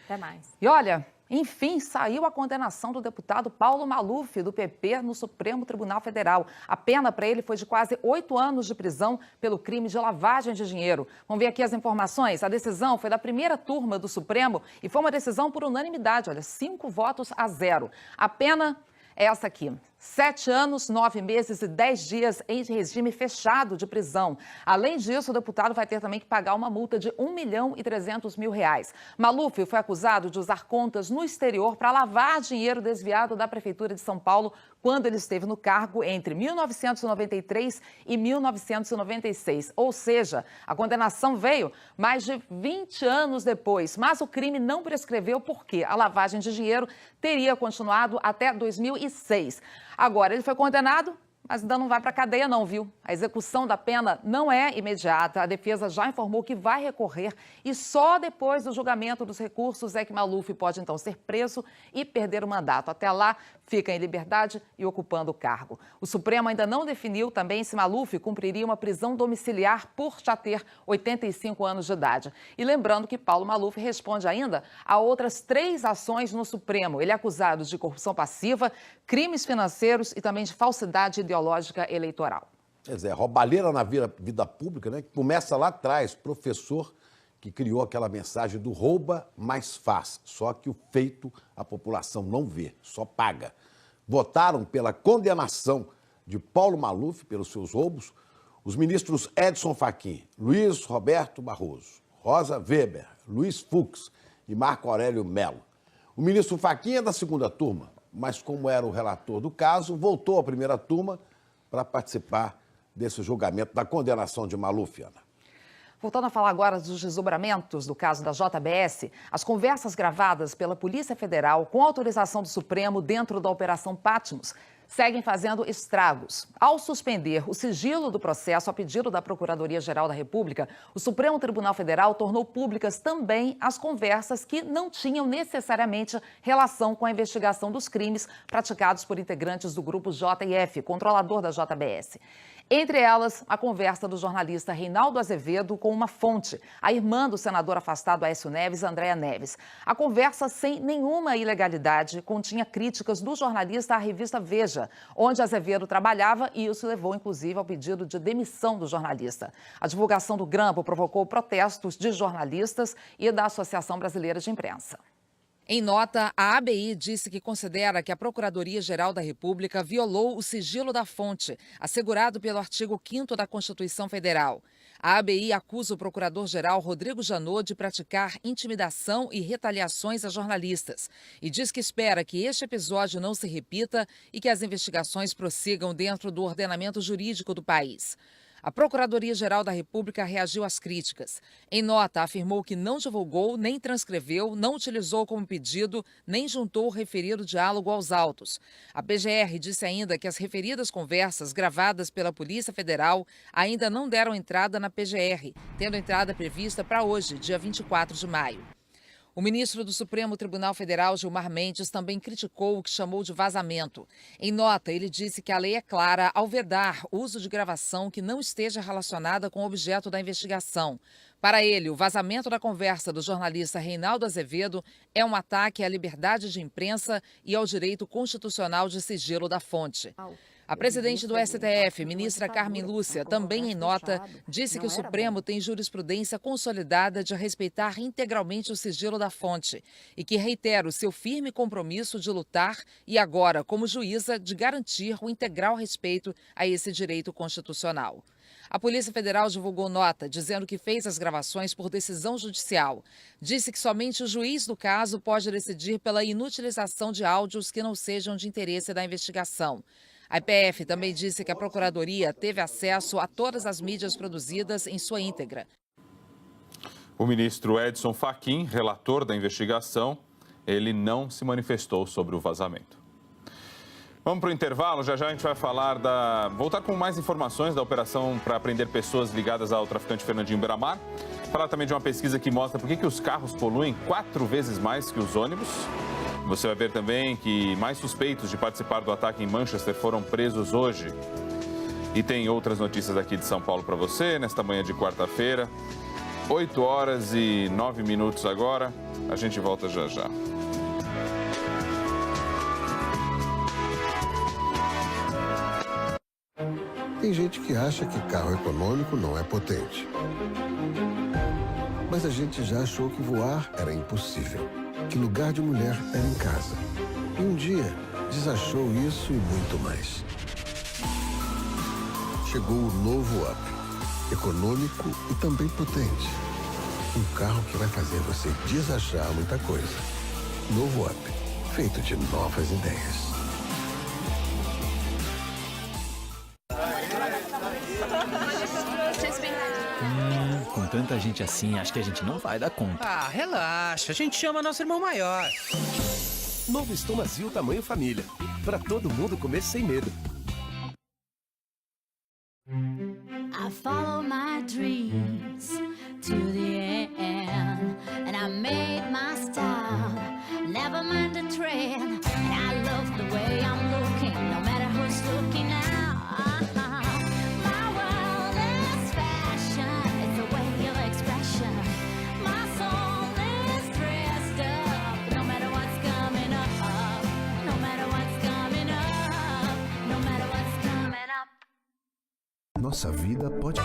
Até mais. E olha, Enfim, saiu a condenação do deputado Paulo Maluf, do PP, no Supremo Tribunal Federal. A pena para ele foi de quase 8 anos de prisão pelo crime de lavagem de dinheiro. Vamos ver aqui as informações. A decisão foi da primeira turma do Supremo e foi uma decisão por unanimidade, olha, 5-0. A pena é essa aqui: 7 anos, 9 meses e 10 dias em regime fechado de prisão. Além disso, o deputado vai ter também que pagar uma multa de R$1.300.000. Maluf foi acusado de usar contas no exterior para lavar dinheiro desviado da Prefeitura de São Paulo quando ele esteve no cargo entre 1993 e 1996. Ou seja, a condenação veio mais de 20 anos depois. Mas o crime não prescreveu porque a lavagem de dinheiro teria continuado até 2006. Agora, ele foi condenado, mas ainda não vai para a cadeia não, viu? A execução da pena não é imediata. A defesa já informou que vai recorrer e só depois do julgamento dos recursos é que Maluf pode, então, ser preso e perder o mandato. Até lá, fica em liberdade e ocupando o cargo. O Supremo ainda não definiu também se Maluf cumpriria uma prisão domiciliar por já ter 85 anos de idade. E lembrando que Paulo Maluf responde ainda a outras 3 ações no Supremo. Ele é acusado de corrupção passiva, crimes financeiros e também de falsidade ideológica eleitoral. Quer dizer, roubalheira na vida pública, né? Que começa lá atrás, professor que criou aquela mensagem do rouba, mas faz. Só que o feito a população não vê, só paga. Votaram pela condenação de Paulo Maluf pelos seus roubos os ministros Edson Fachin, Luiz Roberto Barroso, Rosa Weber, Luiz Fux e Marco Aurélio Mello. O ministro Fachin é da segunda turma, mas como era o relator do caso, voltou à primeira turma para participar desse julgamento da condenação de Maluf, Ana. Voltando a falar agora dos desdobramentos do caso da JBS, as conversas gravadas pela Polícia Federal com autorização do Supremo dentro da Operação Patmos seguem fazendo estragos. Ao suspender o sigilo do processo a pedido da Procuradoria-Geral da República, o Supremo Tribunal Federal tornou públicas também as conversas que não tinham necessariamente relação com a investigação dos crimes praticados por integrantes do grupo JF, controlador da JBS. Entre elas, a conversa do jornalista Reinaldo Azevedo com uma fonte, a irmã do senador afastado Aécio Neves, Andréa Neves. A conversa, sem nenhuma ilegalidade, continha críticas do jornalista à revista Veja, onde Azevedo trabalhava, e isso levou, inclusive, ao pedido de demissão do jornalista. A divulgação do grampo provocou protestos de jornalistas e da Associação Brasileira de Imprensa. Em nota, a ABI disse que considera que a Procuradoria-Geral da República violou o sigilo da fonte, assegurado pelo artigo 5º da Constituição Federal. A ABI acusa o procurador-geral Rodrigo Janot de praticar intimidação e retaliações a jornalistas e diz que espera que este episódio não se repita e que as investigações prossigam dentro do ordenamento jurídico do país. A Procuradoria-Geral da República reagiu às críticas. Em nota, afirmou que não divulgou, nem transcreveu, não utilizou como pedido, nem juntou o referido diálogo aos autos. A PGR disse ainda que as referidas conversas gravadas pela Polícia Federal ainda não deram entrada na PGR, tendo entrada prevista para hoje, dia 24 de maio. O ministro do Supremo Tribunal Federal, Gilmar Mendes, também criticou o que chamou de vazamento. Em nota, ele disse que a lei é clara ao vedar uso de gravação que não esteja relacionada com o objeto da investigação. Para ele, o vazamento da conversa do jornalista Reinaldo Azevedo é um ataque à liberdade de imprensa e ao direito constitucional de sigilo da fonte. A presidente do STF, ministra Carmen Lúcia, também em nota, disse que o Supremo tem jurisprudência consolidada de respeitar integralmente o sigilo da fonte e que reitera o seu firme compromisso de lutar e agora, como juíza, de garantir o integral respeito a esse direito constitucional. A Polícia Federal divulgou nota dizendo que fez as gravações por decisão judicial. Disse que somente o juiz do caso pode decidir pela inutilização de áudios que não sejam de interesse da investigação. A IPF também disse que a Procuradoria teve acesso a todas as mídias produzidas em sua íntegra. O ministro Edson Fachin, relator da investigação, ele não se manifestou sobre o vazamento. Vamos para o intervalo, já a gente vai voltar com mais informações da operação para prender pessoas ligadas ao traficante Fernandinho Beiramar. Falar também de uma pesquisa que mostra por que os carros poluem 4 vezes mais que os ônibus. Você vai ver também que mais suspeitos de participar do ataque em Manchester foram presos hoje. E tem outras notícias aqui de São Paulo para você, nesta manhã de quarta-feira. 8h09 agora. A gente volta já. Tem gente que acha que carro econômico não é potente. Mas a gente já achou que voar era impossível, que lugar de mulher era em casa. E um dia desachou isso e muito mais. Chegou o novo Up, econômico e também potente. Um carro que vai fazer você desachar muita coisa. Novo Up, feito de novas ideias. Com tanta gente assim, acho que a gente não vai dar conta. Ah, relaxa, a gente chama nosso irmão maior. Novo Estomazil tamanho família, para todo mundo comer sem medo. I follow my dreams to the end, and I made my style, never mind the trend, and I love the way I'm looking, no matter who's looking now. My world is fashion, it's a way of expression. My soul is dressed up, no matter what's coming up, no matter what's coming up, no matter what's coming up. Nossa vida pode...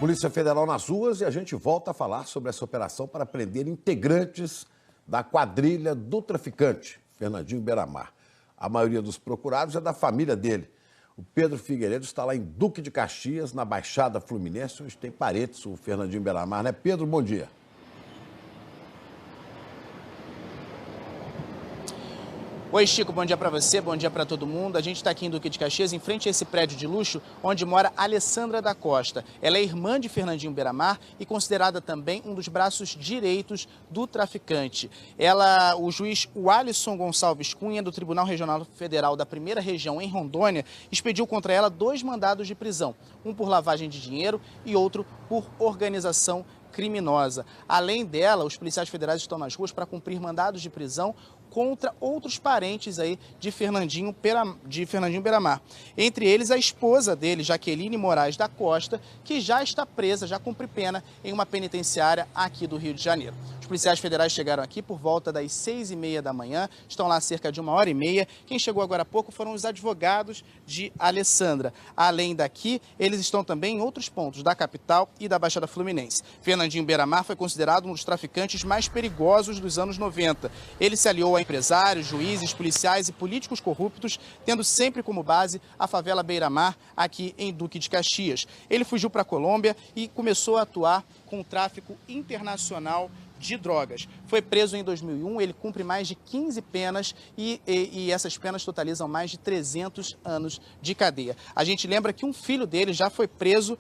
Polícia Federal nas ruas e a gente volta a falar sobre essa operação para prender integrantes da quadrilha do traficante, Fernandinho Beiramar. A maioria dos procurados é da família dele. O Pedro Figueiredo está lá em Duque de Caxias, na Baixada Fluminense, onde tem parentes, o Fernandinho Beiramar, né? Pedro, bom dia. Oi, Chico, bom dia para você, bom dia para todo mundo. A gente está aqui em Duque de Caxias, em frente a esse prédio de luxo, onde mora Alessandra da Costa. Ela é irmã de Fernandinho Beiramar e considerada também um dos braços direitos do traficante. O juiz Alisson Gonçalves Cunha, do Tribunal Regional Federal da Primeira Região, em Rondônia, expediu contra ela 2 mandados de prisão, um por lavagem de dinheiro e outro por organização criminosa. Além dela, os policiais federais estão nas ruas para cumprir mandados de prisão contra outros parentes aí de Fernandinho Beiramar. Entre eles, a esposa dele, Jaqueline Moraes da Costa, que já está presa, já cumpre pena em uma penitenciária aqui do Rio de Janeiro. Os policiais federais chegaram aqui por volta das 6h30 da manhã, estão lá há cerca de 1h30. Quem chegou agora há pouco foram os advogados de Alessandra. Além daqui, eles estão também em outros pontos da capital e da Baixada Fluminense. Fernandinho Beiramar foi considerado um dos traficantes mais perigosos dos anos 90. Ele se aliou a empresários, juízes, policiais e políticos corruptos, tendo sempre como base a favela Beiramar, aqui em Duque de Caxias. Ele fugiu para a Colômbia e começou a atuar com o tráfico internacional de drogas. Foi preso em 2001, ele cumpre mais de 15 penas e essas penas totalizam mais de 300 anos de cadeia. A gente lembra que um filho dele já foi preso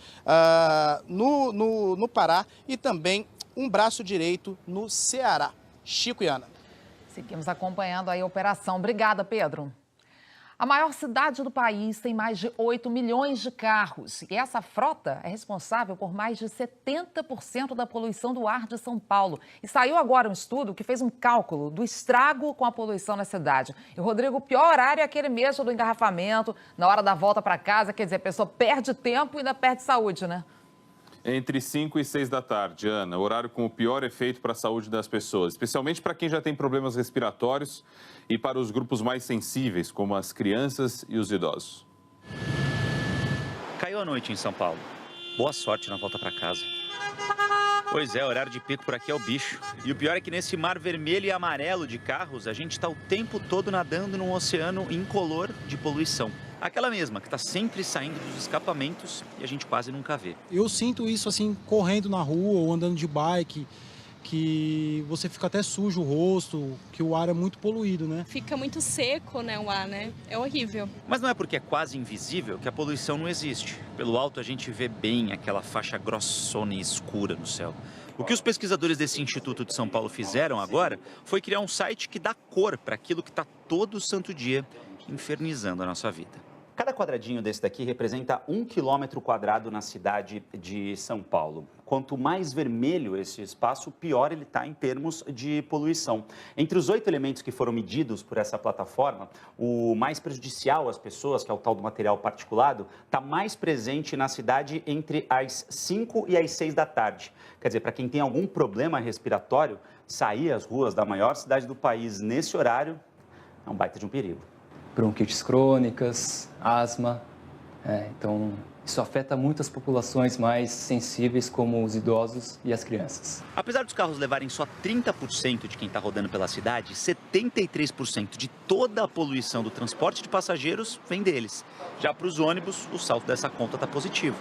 no Pará e também um braço direito no Ceará. Chico e Ana. Seguimos acompanhando aí a operação. Obrigada, Pedro. A maior cidade do país tem mais de 8 milhões de carros e essa frota é responsável por mais de 70% da poluição do ar de São Paulo. E saiu agora um estudo que fez um cálculo do estrago com a poluição na cidade. E, Rodrigo, o pior horário é aquele mesmo do engarrafamento, na hora da volta para casa, quer dizer, a pessoa perde tempo e ainda perde saúde, né? Entre 5 e 6 da tarde, Ana, horário com o pior efeito para a saúde das pessoas, especialmente para quem já tem problemas respiratórios e para os grupos mais sensíveis, como as crianças e os idosos. Caiu a noite em São Paulo. Boa sorte na volta para casa. Pois é, horário de pico por aqui é o bicho. E o pior é que nesse mar vermelho e amarelo de carros, a gente está o tempo todo nadando num oceano incolor de poluição. Aquela mesma, que está sempre saindo dos escapamentos e a gente quase nunca vê. Eu sinto isso assim, correndo na rua ou andando de bike, que você fica até sujo o rosto, que o ar é muito poluído, né? Fica muito seco, né, o ar, né? É horrível. Mas não é porque é quase invisível que a poluição não existe. Pelo alto a gente vê bem aquela faixa grossona e escura no céu. O que os pesquisadores desse Instituto de São Paulo fizeram agora foi criar um site que dá cor para aquilo que está todo santo dia infernizando a nossa vida. Cada quadradinho desse daqui representa 1 quilômetro quadrado na cidade de São Paulo. Quanto mais vermelho esse espaço, pior ele está em termos de poluição. Entre os 8 elementos que foram medidos por essa plataforma, o mais prejudicial às pessoas, que é o tal do material particulado, está mais presente na cidade entre as 5 e as 6 da tarde. Quer dizer, para quem tem algum problema respiratório, sair às ruas da maior cidade do país nesse horário é um baita de um perigo. bronquites crônicas, asma. Então, isso afeta muitas populações mais sensíveis, como os idosos e as crianças. Apesar dos carros levarem só 30% de quem está rodando pela cidade, 73% de toda a poluição do transporte de passageiros vem deles. Já para os ônibus, o saldo dessa conta está positivo.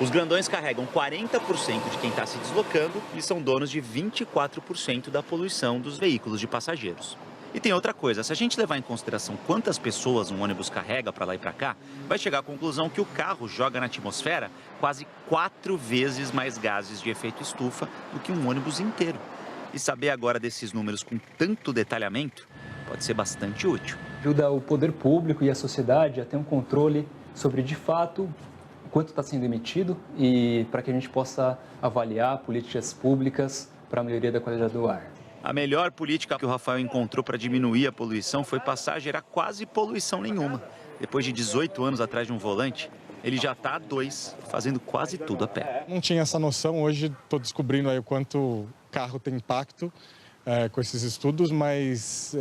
Os grandões carregam 40% de quem está se deslocando e são donos de 24% da poluição dos veículos de passageiros. E tem outra coisa, se a gente levar em consideração quantas pessoas um ônibus carrega para lá e para cá, vai chegar à conclusão que o carro joga na atmosfera quase 4 vezes mais gases de efeito estufa do que um ônibus inteiro. E saber agora desses números com tanto detalhamento pode ser bastante útil. Ajuda o poder público e a sociedade a ter um controle sobre, de fato, o quanto está sendo emitido e para que a gente possa avaliar políticas públicas para a melhoria da qualidade do ar. A melhor política que o Rafael encontrou para diminuir a poluição foi passar a gerar quase poluição nenhuma. Depois de 18 anos atrás de um volante, ele já está há 2, fazendo quase tudo a pé. Não tinha essa noção, hoje estou descobrindo aí o quanto o carro tem impacto com esses estudos, mas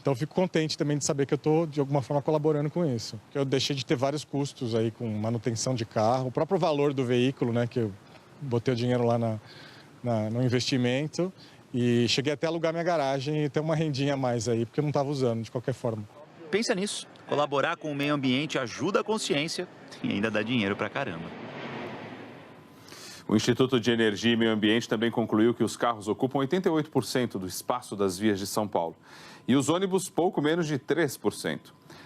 então fico contente também de saber que eu estou de alguma forma colaborando com isso. Eu deixei de ter vários custos aí com manutenção de carro, o próprio valor do veículo, né, que eu botei o dinheiro lá no investimento. E cheguei até a alugar minha garagem e ter uma rendinha a mais aí, porque eu não estava usando de qualquer forma. Pensa nisso. Colaborar com o meio ambiente ajuda a consciência e ainda dá dinheiro pra caramba. O Instituto de Energia e Meio Ambiente também concluiu que os carros ocupam 88% do espaço das vias de São Paulo e os ônibus pouco menos de 3%.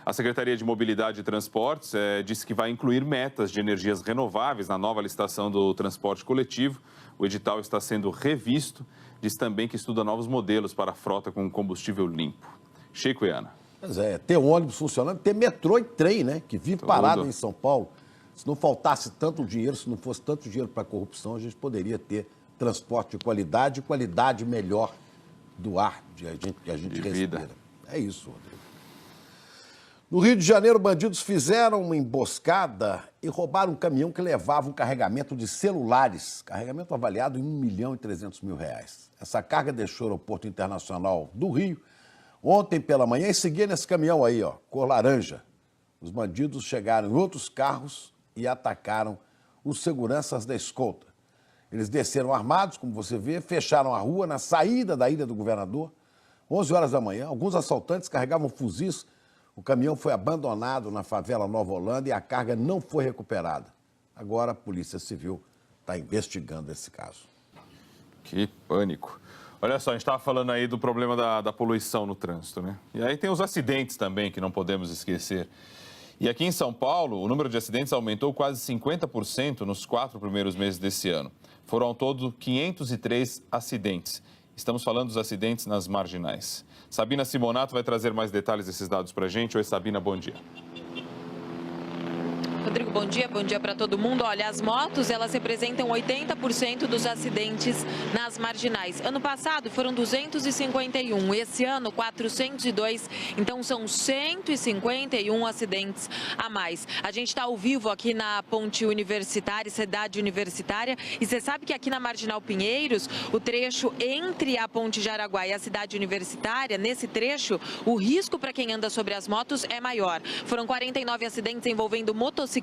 A Secretaria de Mobilidade e Transportes disse que vai incluir metas de energias renováveis na nova licitação do transporte coletivo. O edital está sendo revisto. Diz também que estuda novos modelos para a frota com combustível limpo. Chico e Ana. Pois é, ter ônibus funcionando, ter metrô e trem, né? Que vive parado em São Paulo. Se não faltasse tanto dinheiro, se não fosse tanto dinheiro para a corrupção, a gente poderia ter transporte de qualidade e qualidade melhor do ar que a gente respira. É isso, Rodrigo. No Rio de Janeiro, bandidos fizeram uma emboscada e roubaram um caminhão que levava um carregamento de celulares, carregamento avaliado em R$ 1.300.000. Essa carga deixou o Aeroporto Internacional do Rio ontem pela manhã e seguia nesse caminhão aí, ó, cor laranja. Os bandidos chegaram em outros carros e atacaram os seguranças da escolta. Eles desceram armados, como você vê, fecharam a rua na saída da Ilha do Governador, 11 horas da manhã. Alguns assaltantes carregavam fuzis. O caminhão foi abandonado na favela Nova Holanda e a carga não foi recuperada. Agora a Polícia Civil está investigando esse caso. Que pânico. Olha só, a gente estava falando aí do problema da poluição no trânsito, né? E aí tem os acidentes também, que não podemos esquecer. E aqui em São Paulo, o número de acidentes aumentou quase 50% nos 4 primeiros meses desse ano. Foram ao todo 503 acidentes. Estamos falando dos acidentes nas marginais. Sabina Simonato vai trazer mais detalhes desses dados para a gente. Oi, Sabina, bom dia. Rodrigo, bom dia para todo mundo. Olha, as motos, elas representam 80% dos acidentes nas marginais. Ano passado foram 251, esse ano 402, então são 151 acidentes a mais. A gente está ao vivo aqui na Ponte Universitária, Cidade Universitária, e você sabe que aqui na Marginal Pinheiros, o trecho entre a Ponte Jaraguá e a Cidade Universitária, nesse trecho, o risco para quem anda sobre as motos é maior. Foram 49 acidentes envolvendo motociclistas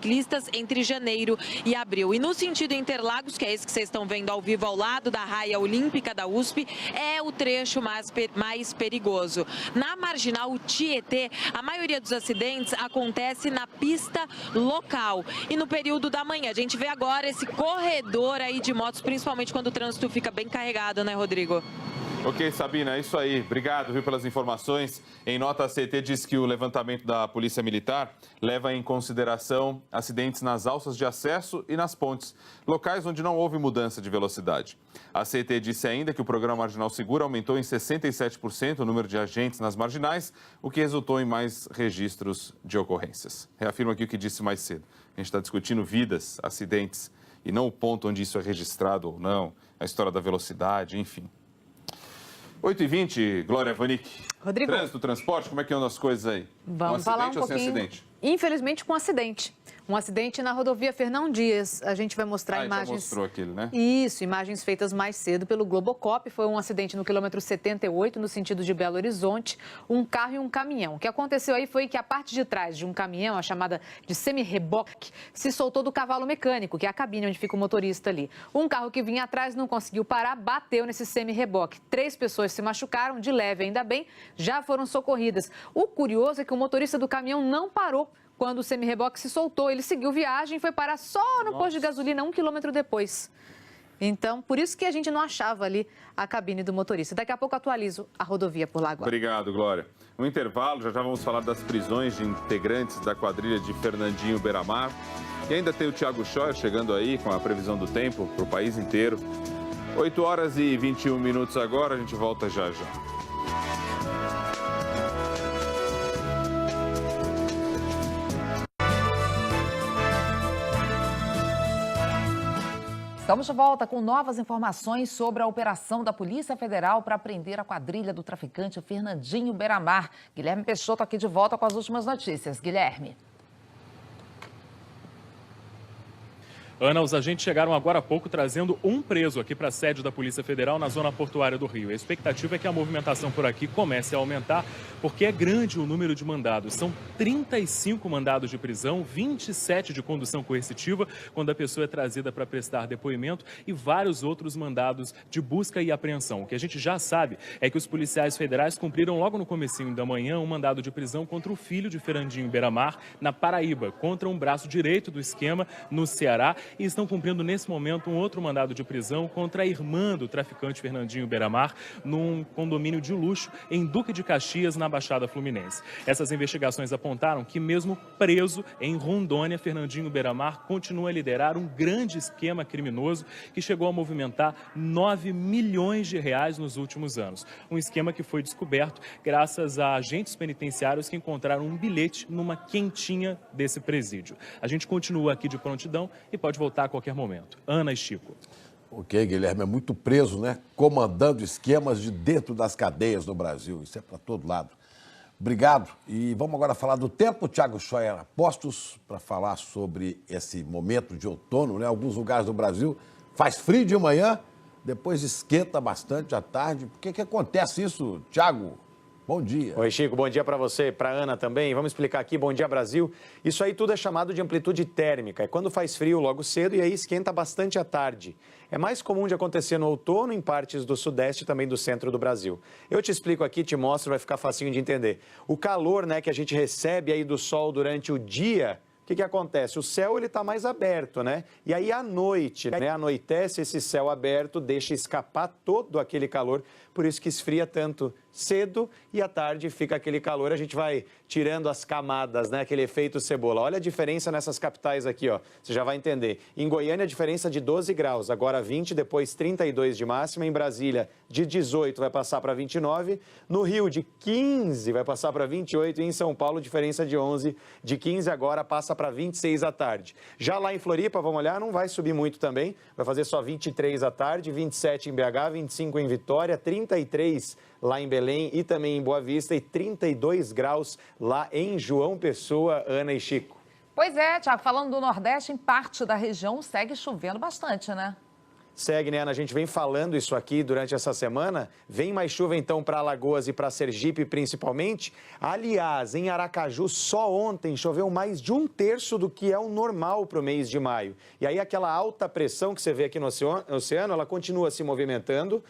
entre janeiro e abril. E no sentido Interlagos, que é esse que vocês estão vendo ao vivo ao lado da raia olímpica da USP, é o trecho mais perigoso. Na Marginal Tietê, a maioria dos acidentes acontece na pista local. E no período da manhã, a gente vê agora esse corredor aí de motos, principalmente quando o trânsito fica bem carregado, né, Rodrigo? Ok, Sabina, é isso aí. Obrigado, pelas informações. Em nota, a CET diz que o levantamento da Polícia Militar leva em consideração acidentes nas alças de acesso e nas pontes, locais onde não houve mudança de velocidade. A CET disse ainda que o programa Marginal Segura aumentou em 67% o número de agentes nas marginais, o que resultou em mais registros de ocorrências. Reafirmo aqui o que disse mais cedo. A gente está discutindo vidas, acidentes, e não o ponto onde isso é registrado ou não, a história da velocidade, enfim. 8h20, Glória Vanik. Rodrigo. Trânsito, transporte, como é que andam as coisas aí? Vamos falar um pouquinho. Sem acidente? Infelizmente, com acidente. Um acidente na rodovia Fernão Dias. A gente vai mostrar imagens... Já mostrou aquele, né? Isso, imagens feitas mais cedo pelo Globocop. Foi um acidente no quilômetro 78, no sentido de Belo Horizonte, um carro e um caminhão. O que aconteceu aí foi que a parte de trás de um caminhão, a chamada de semi-reboque, se soltou do cavalo mecânico, que é a cabine onde fica o motorista ali. Um carro que vinha atrás não conseguiu parar, bateu nesse semi-reboque. 3 pessoas se machucaram, de leve ainda bem, já foram socorridas. O curioso é que o motorista do caminhão não parou quando o semi-reboque se soltou. Ele seguiu viagem e foi parar só no posto de gasolina 1 quilômetro depois. Então, por isso que a gente não achava ali a cabine do motorista. Daqui a pouco atualizo a rodovia por lá agora. Obrigado, Glória. No intervalo, já vamos falar das prisões de integrantes da quadrilha de Fernandinho Beiramar. E ainda tem o Thiago Scheuer chegando aí com a previsão do tempo para o país inteiro. 8h21 agora, a gente volta já já. Estamos de volta com novas informações sobre a operação da Polícia Federal para prender a quadrilha do traficante Fernandinho Beiramar. Guilherme Peixoto aqui de volta com as últimas notícias. Guilherme. Ana, os agentes chegaram agora há pouco trazendo um preso aqui para a sede da Polícia Federal na zona portuária do Rio. A expectativa é que a movimentação por aqui comece a aumentar, porque é grande o número de mandados. São 35 mandados de prisão, 27 de condução coercitiva, quando a pessoa é trazida para prestar depoimento, e vários outros mandados de busca e apreensão. O que a gente já sabe é que os policiais federais cumpriram logo no comecinho da manhã um mandado de prisão contra o filho de Fernandinho Beiramar, na Paraíba, contra um braço direito do esquema, no Ceará, e estão cumprindo nesse momento um outro mandado de prisão contra a irmã do traficante Fernandinho Beiramar num condomínio de luxo em Duque de Caxias, na Baixada Fluminense. Essas investigações apontaram que mesmo preso em Rondônia, Fernandinho Beiramar continua a liderar um grande esquema criminoso que chegou a movimentar 9 milhões de reais nos últimos anos. Um esquema que foi descoberto graças a agentes penitenciários que encontraram um bilhete numa quentinha desse presídio. A gente continua aqui de prontidão e pode voltar a qualquer momento. Ana e Chico. Ok, Guilherme, é muito preso, né? Comandando esquemas de dentro das cadeias no Brasil. Isso é para todo lado. Obrigado. E vamos agora falar do tempo. Thiago Scheuer, postos para falar sobre esse momento de outono, né? Alguns lugares do Brasil faz frio de manhã, depois esquenta bastante à tarde. Por que acontece isso, Thiago? Bom dia. Oi, Chico. Bom dia para você, para a Ana também. Vamos explicar aqui. Bom dia, Brasil. Isso aí tudo é chamado de amplitude térmica. É quando faz frio logo cedo e aí esquenta bastante à tarde. É mais comum de acontecer no outono em partes do sudeste e também do centro do Brasil. Eu te explico aqui, te mostro, vai ficar facinho de entender. O calor, né, que a gente recebe aí do sol durante o dia... O que acontece? O céu ele está mais aberto, né? E aí à noite, né? Anoitece esse céu aberto, deixa escapar todo aquele calor, por isso que esfria tanto cedo e à tarde fica aquele calor. A gente vai tirando as camadas, né? Aquele efeito cebola. Olha a diferença nessas capitais aqui, ó. Você já vai entender. Em Goiânia, a diferença de 12 graus, agora 20, depois 32 de máxima. Em Brasília, de 18 vai passar para 29. No Rio, de 15 vai passar para 28. E em São Paulo, diferença de 11. De 15 agora passa para 26 à tarde. Já lá em Floripa, vamos olhar, não vai subir muito também. Vai fazer só 23 à tarde, 27 em BH, 25 em Vitória, 33 lá em Belém e também em Boa Vista e 32 graus lá em João Pessoa, Ana e Chico. Pois é, Thiago, falando do Nordeste, em parte da região segue chovendo bastante, né? Segue, né, Ana? A gente vem falando isso aqui durante essa semana. Vem mais chuva, então, para Alagoas e para Sergipe, principalmente. Aliás, em Aracaju, só ontem choveu mais de 1/3 do que é o normal para o mês de maio. E aí, aquela alta pressão que você vê aqui no oceano, ela continua se movimentando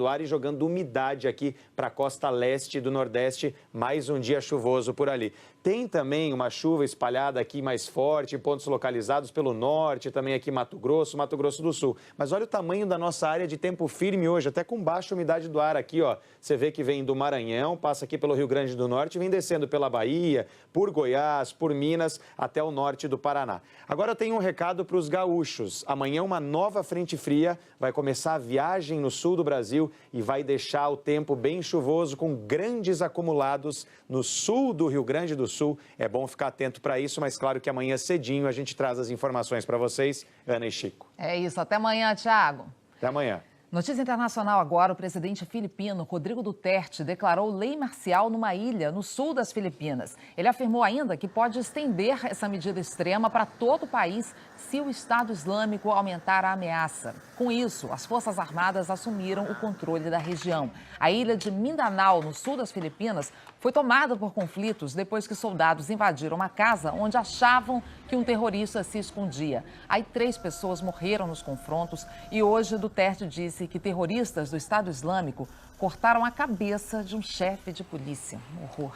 o ar e jogando umidade aqui para a costa leste do Nordeste. Mais um dia chuvoso por ali. Tem também uma chuva espalhada aqui mais forte, em pontos localizados pelo norte, também aqui Mato Grosso do Sul. Mas olha o tamanho da nossa área de tempo firme hoje, até com baixa umidade do ar aqui, ó. Você vê que vem do Maranhão, passa aqui pelo Rio Grande do Norte, vem descendo pela Bahia, por Goiás, por Minas, até o norte do Paraná. Agora eu tenho um recado para os gaúchos. Amanhã uma nova frente fria vai começar a viagem no sul do Brasil e vai deixar o tempo bem chuvoso, com grandes acumulados no sul do Rio Grande do Sul. É bom ficar atento para isso, mas claro que amanhã cedinho a gente traz as informações para vocês, Ana e Chico. É isso, até amanhã, Thiago. Até amanhã. Notícia internacional agora, o presidente filipino Rodrigo Duterte declarou lei marcial numa ilha no sul das Filipinas. Ele afirmou ainda que pode estender essa medida extrema para todo o país se o Estado Islâmico aumentar a ameaça. Com isso, as Forças Armadas assumiram o controle da região. A ilha de Mindanao, no sul das Filipinas, foi tomada por conflitos depois que soldados invadiram uma casa onde achavam que um terrorista se escondia. Aí 3 pessoas morreram nos confrontos e hoje Duterte disse que terroristas do Estado Islâmico cortaram a cabeça de um chefe de polícia. Um horror.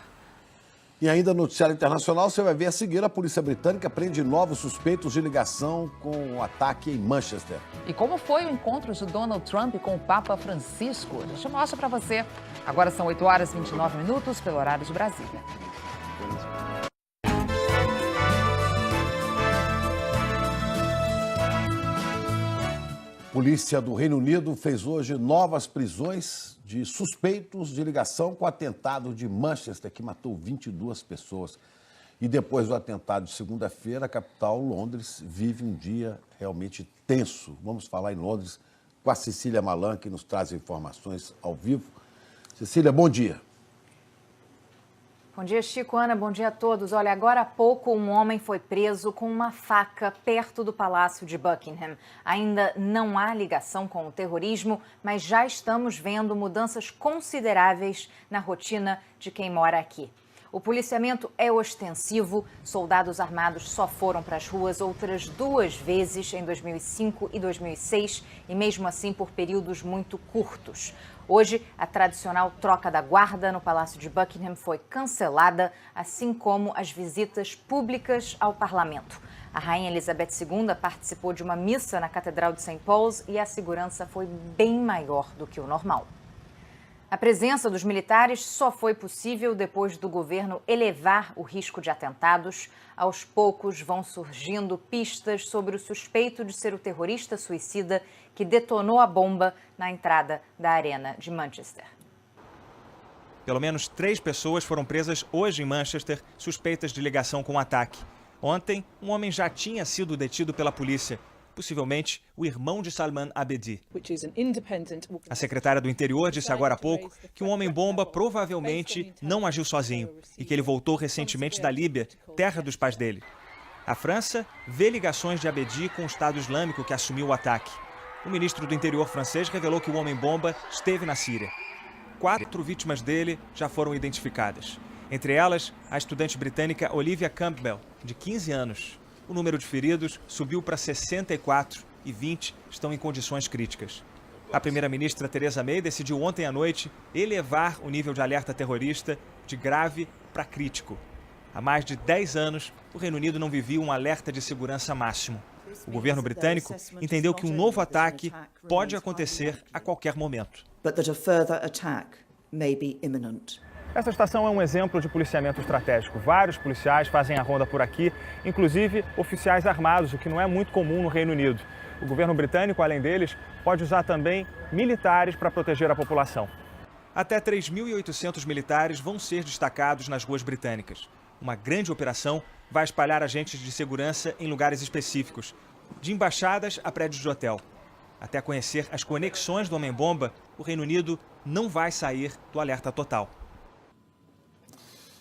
E ainda no noticiário internacional, você vai ver a seguir: a polícia britânica prende novos suspeitos de ligação com o ataque em Manchester. E como foi o encontro de Donald Trump com o Papa Francisco? A gente mostra para você. Agora são 8h29 pelo horário de Brasília. Polícia do Reino Unido fez hoje novas prisões de suspeitos de ligação com o atentado de Manchester, que matou 22 pessoas. E depois do atentado de segunda-feira, a capital, Londres, vive um dia realmente tenso. Vamos falar em Londres com a Cecília Malan, que nos traz informações ao vivo. Cecília, bom dia. Bom dia, Chico, Ana, bom dia a todos. Olha, agora há pouco um homem foi preso com uma faca perto do Palácio de Buckingham. Ainda não há ligação com o terrorismo, mas já estamos vendo mudanças consideráveis na rotina de quem mora aqui. O policiamento é ostensivo, soldados armados só foram para as ruas outras 2 vezes em 2005 e 2006, e mesmo assim por períodos muito curtos. Hoje, a tradicional troca da guarda no Palácio de Buckingham foi cancelada, assim como as visitas públicas ao parlamento. A Rainha Elizabeth II participou de uma missa na Catedral de St. Paul's e a segurança foi bem maior do que o normal. A presença dos militares só foi possível depois do governo elevar o risco de atentados. Aos poucos vão surgindo pistas sobre o suspeito de ser o terrorista suicida que detonou a bomba na entrada da Arena de Manchester. Pelo menos 3 pessoas foram presas hoje em Manchester, suspeitas de ligação com o ataque. Ontem, um homem já tinha sido detido pela polícia, possivelmente o irmão de Salman Abedi. A secretária do Interior disse agora há pouco que um homem-bomba provavelmente não agiu sozinho e que ele voltou recentemente da Líbia, terra dos pais dele. A França vê ligações de Abedi com o Estado Islâmico que assumiu o ataque. O ministro do Interior francês revelou que o homem-bomba esteve na Síria. 4 vítimas dele já foram identificadas. Entre elas, a estudante britânica Olivia Campbell, de 15 anos. O número de feridos subiu para 64 e 20 estão em condições críticas. A primeira-ministra Theresa May decidiu ontem à noite elevar o nível de alerta terrorista de grave para crítico. Há mais de 10 anos, o Reino Unido não vivia um alerta de segurança máximo. O governo britânico entendeu que um novo ataque pode acontecer a qualquer momento. Essa estação é um exemplo de policiamento estratégico. Vários policiais fazem a ronda por aqui, inclusive oficiais armados, o que não é muito comum no Reino Unido. O governo britânico, além deles, pode usar também militares para proteger a população. Até 3.800 militares vão ser destacados nas ruas britânicas. Uma grande operação vai espalhar agentes de segurança em lugares específicos, de embaixadas a prédios de hotel. Até conhecer as conexões do homem-bomba, o Reino Unido não vai sair do alerta total.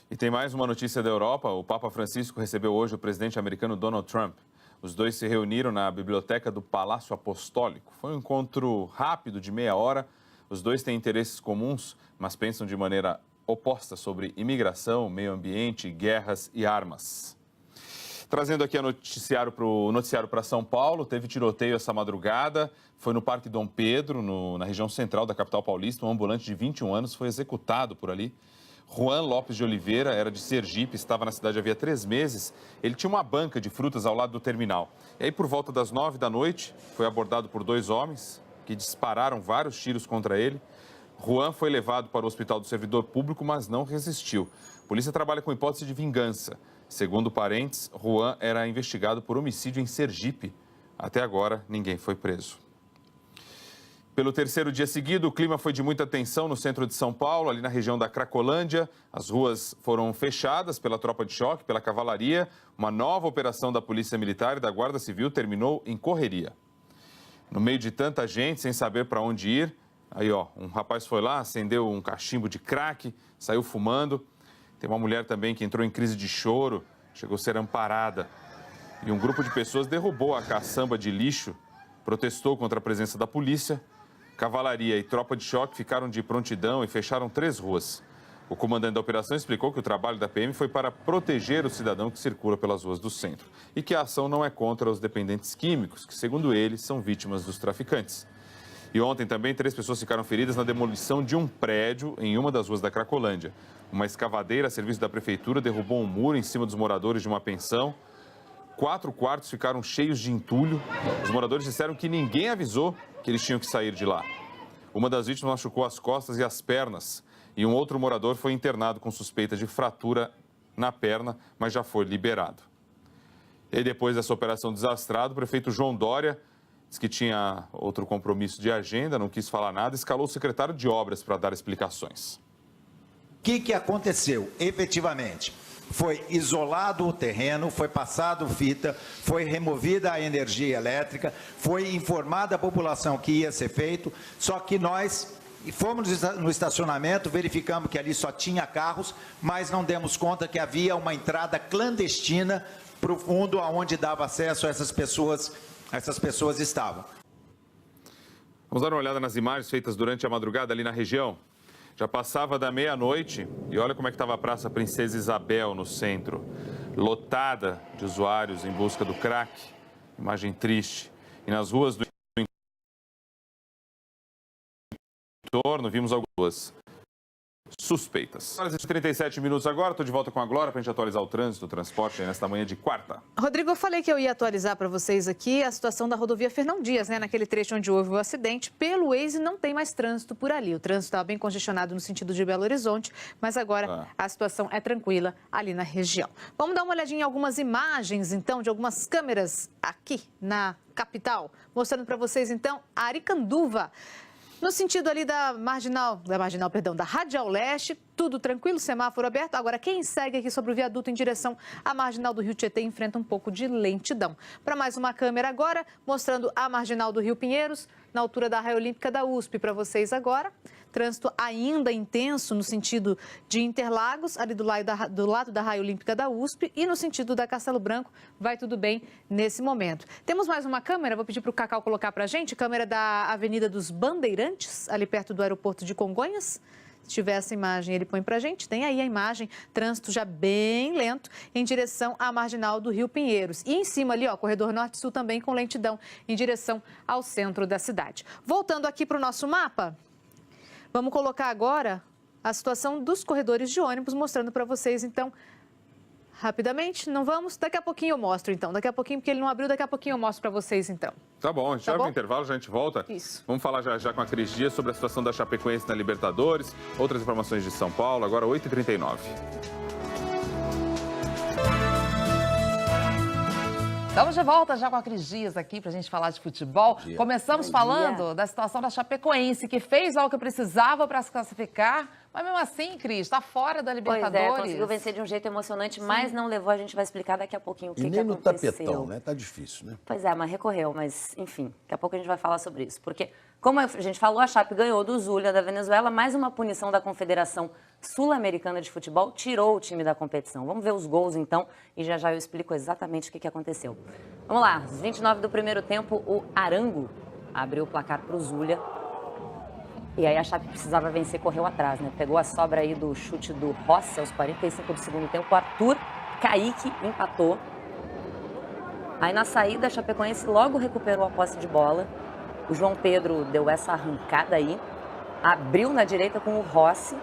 E tem mais uma notícia da Europa. O Papa Francisco recebeu hoje o presidente americano Donald Trump. Os dois se reuniram na biblioteca do Palácio Apostólico. Foi um encontro rápido, de meia hora. Os dois têm interesses comuns, mas pensam de maneira oposta sobre imigração, meio ambiente, guerras e armas. Trazendo aqui o noticiário para São Paulo, teve tiroteio essa madrugada. Foi no Parque Dom Pedro, na região central da capital paulista. Um ambulante de 21 anos foi executado por ali. Juan Lopes de Oliveira era de Sergipe, estava na cidade havia 3 meses. Ele tinha uma banca de frutas ao lado do terminal. E aí, por volta das 9 da noite, foi abordado por 2 homens que dispararam vários tiros contra ele. Juan foi levado para o Hospital do Servidor Público, mas não resistiu. A polícia trabalha com hipótese de vingança. Segundo parentes, Juan era investigado por homicídio em Sergipe. Até agora, ninguém foi preso. Pelo 3º dia seguido, o clima foi de muita tensão no centro de São Paulo, ali na região da Cracolândia. As ruas foram fechadas pela tropa de choque, pela cavalaria. Uma nova operação da Polícia Militar e da Guarda Civil terminou em correria. No meio de tanta gente, sem saber para onde ir, aí ó, um rapaz foi lá, acendeu um cachimbo de crack, saiu fumando. Tem uma mulher também que entrou em crise de choro, chegou a ser amparada. E um grupo de pessoas derrubou a caçamba de lixo, protestou contra a presença da polícia. Cavalaria e tropa de choque ficaram de prontidão e fecharam 3 ruas. O comandante da operação explicou que o trabalho da PM foi para proteger o cidadão que circula pelas ruas do centro e que a ação não é contra os dependentes químicos, que, segundo ele, são vítimas dos traficantes. E ontem também 3 pessoas ficaram feridas na demolição de um prédio em uma das ruas da Cracolândia. Uma escavadeira a serviço da prefeitura derrubou um muro em cima dos moradores de uma pensão. 4 quartos ficaram cheios de entulho. Os moradores disseram que ninguém avisou que eles tinham que sair de lá. Uma das vítimas machucou as costas e as pernas. E um outro morador foi internado com suspeita de fratura na perna, mas já foi liberado. E depois dessa operação desastrada, o prefeito João Dória disse que tinha outro compromisso de agenda, não quis falar nada, escalou o secretário de obras para dar explicações. O que aconteceu efetivamente? Foi isolado o terreno, foi passado fita, foi removida a energia elétrica, foi informada a população que ia ser feito, só que nós fomos no estacionamento, verificamos que ali só tinha carros, mas não demos conta que havia uma entrada clandestina para o fundo, onde dava acesso a essas pessoas estavam. Vamos dar uma olhada nas imagens feitas durante a madrugada ali na região. Já passava da meia-noite e olha como é que estava a Praça Princesa Isabel no centro, lotada de usuários em busca do crack, imagem triste. E nas ruas do entorno vimos algumas suspeitas. 37 minutos agora, estou de volta com a Glória para a gente atualizar o trânsito, o transporte nesta manhã de quarta. Rodrigo, eu falei que eu ia atualizar para vocês aqui a situação da rodovia Fernão Dias, né? Naquele trecho onde houve o acidente. Pelo Waze não tem mais trânsito por ali. O trânsito estava bem congestionado no sentido de Belo Horizonte, mas agora a situação é tranquila ali na região. Vamos dar uma olhadinha em algumas imagens, então, de algumas câmeras aqui na capital, mostrando para vocês, então, a Aricanduva. No sentido ali da Radial Leste, tudo tranquilo, semáforo aberto. Agora, quem segue aqui sobre o viaduto em direção à Marginal do Rio Tietê enfrenta um pouco de lentidão. Para mais uma câmera agora, mostrando a Marginal do Rio Pinheiros, na altura da Raia Olímpica da USP. Para vocês agora, trânsito ainda intenso no sentido de Interlagos, ali do lado da Raia Olímpica da USP, e no sentido da Castelo Branco, vai tudo bem nesse momento. Temos mais uma câmera, vou pedir para o Cacau colocar para a gente, câmera da Avenida dos Bandeirantes, ali perto do aeroporto de Congonhas. Se tiver essa imagem, ele põe para a gente. Tem aí a imagem, trânsito já bem lento em direção à Marginal do Rio Pinheiros. E em cima ali, ó, corredor norte-sul também com lentidão em direção ao centro da cidade. Voltando aqui para o nosso mapa, vamos colocar agora a situação dos corredores de ônibus, mostrando para vocês, então, rapidamente. Não vamos? Daqui a pouquinho eu mostro, então. Daqui a pouquinho, porque ele não abriu, daqui a pouquinho eu mostro para vocês, então. Tá bom, a gente vai no intervalo, já a gente volta. Isso. Vamos falar já com a Cris Dias sobre a situação da Chapecoense na Libertadores, outras informações de São Paulo, agora 8h39. Estamos de volta já com a Cris Dias aqui para a gente falar de futebol. Começamos falando da situação da Chapecoense, que fez o que precisava para se classificar, mas mesmo assim, Cris, está fora da Libertadores. Pois é, conseguiu vencer de um jeito emocionante, mas não levou. A gente vai explicar daqui a pouquinho o que aconteceu. E nem no tapetão, né? Tá difícil, né? Pois é, mas recorreu, mas enfim, daqui a pouco a gente vai falar sobre isso. Porque, como a gente falou, a Chape ganhou do Zulia da Venezuela, mais uma punição da Confederação Sul-Americana de Futebol tirou o time da competição. Vamos ver os gols, então, e já eu explico exatamente o que aconteceu. Vamos lá, aos 29 do primeiro tempo, o Arango abriu o placar para o Zulia. E aí a Chape precisava vencer, correu atrás, né? Pegou a sobra aí do chute do Rossi aos 45 do segundo tempo. O Arthur Kaique empatou. Aí na saída a Chapecoense logo recuperou a posse de bola. O João Pedro deu essa arrancada aí. Abriu na direita com o Rossi.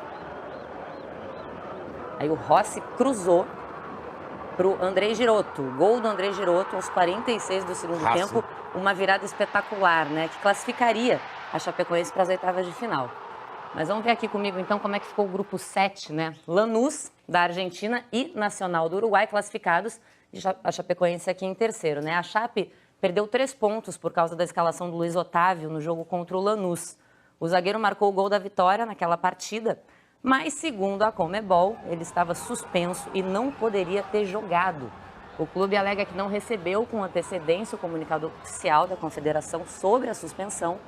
Aí o Rossi cruzou para o André Girotto. Gol do André Girotto aos 46 do segundo tempo. Uma virada espetacular, né? Que classificaria a Chapecoense para as oitavas de final. Mas vamos ver aqui comigo, então, como é que ficou o grupo 7, né? Lanús, da Argentina, e Nacional do Uruguai, classificados. E a Chapecoense aqui em terceiro, né? A Chape perdeu 3 pontos por causa da escalação do Luiz Otávio no jogo contra o Lanús. O zagueiro marcou o gol da vitória naquela partida, mas, segundo a Conmebol, ele estava suspenso e não poderia ter jogado. O clube alega que não recebeu com antecedência o comunicado oficial da confederação sobre a suspensão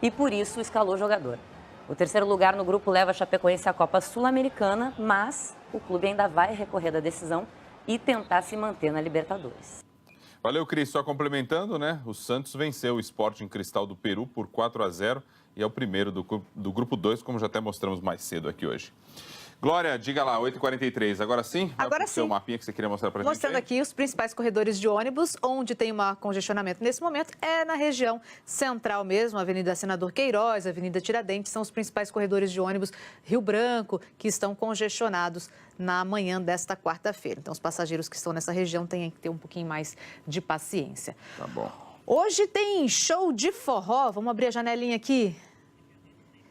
e, por isso, escalou o jogador. O terceiro lugar no grupo leva a Chapecoense à Copa Sul-Americana, mas o clube ainda vai recorrer da decisão e tentar se manter na Libertadores. Valeu, Cris. Só complementando, né? O Santos venceu o Sporting Cristal do Peru por 4-0 e é o primeiro do grupo 2, como já até mostramos mais cedo aqui hoje. Glória, diga lá, 8h43. Agora sim? Agora sim. O mapinha que você queria mostrar para gente. Mostrando aqui os principais corredores de ônibus, onde tem um congestionamento nesse momento, é na região central mesmo, Avenida Senador Queiroz, Avenida Tiradentes, são os principais corredores de ônibus Rio Branco, que estão congestionados na manhã desta quarta-feira. Então, os passageiros que estão nessa região têm que ter um pouquinho mais de paciência. Tá bom. Hoje tem show de forró, vamos abrir a janelinha aqui.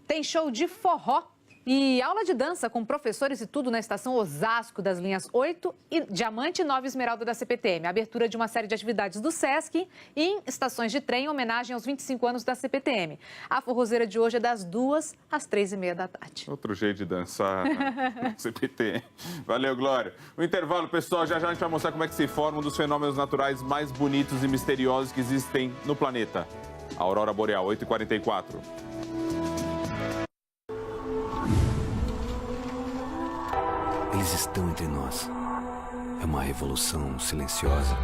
Tem show de forró. E aula de dança com professores e tudo na estação Osasco das linhas 8 e Diamante e 9 Esmeralda da CPTM. A abertura de uma série de atividades do SESC e em estações de trem em homenagem aos 25 anos da CPTM. A forrozeira de hoje é das 2 às 3h30 da tarde. Outro jeito de dançar na CPT. Valeu, Glória. O intervalo, pessoal, já a gente vai mostrar como é que se forma um dos fenômenos naturais mais bonitos e misteriosos que existem no planeta. A Aurora Boreal, 8h44. Eles estão entre nós. É uma revolução silenciosa.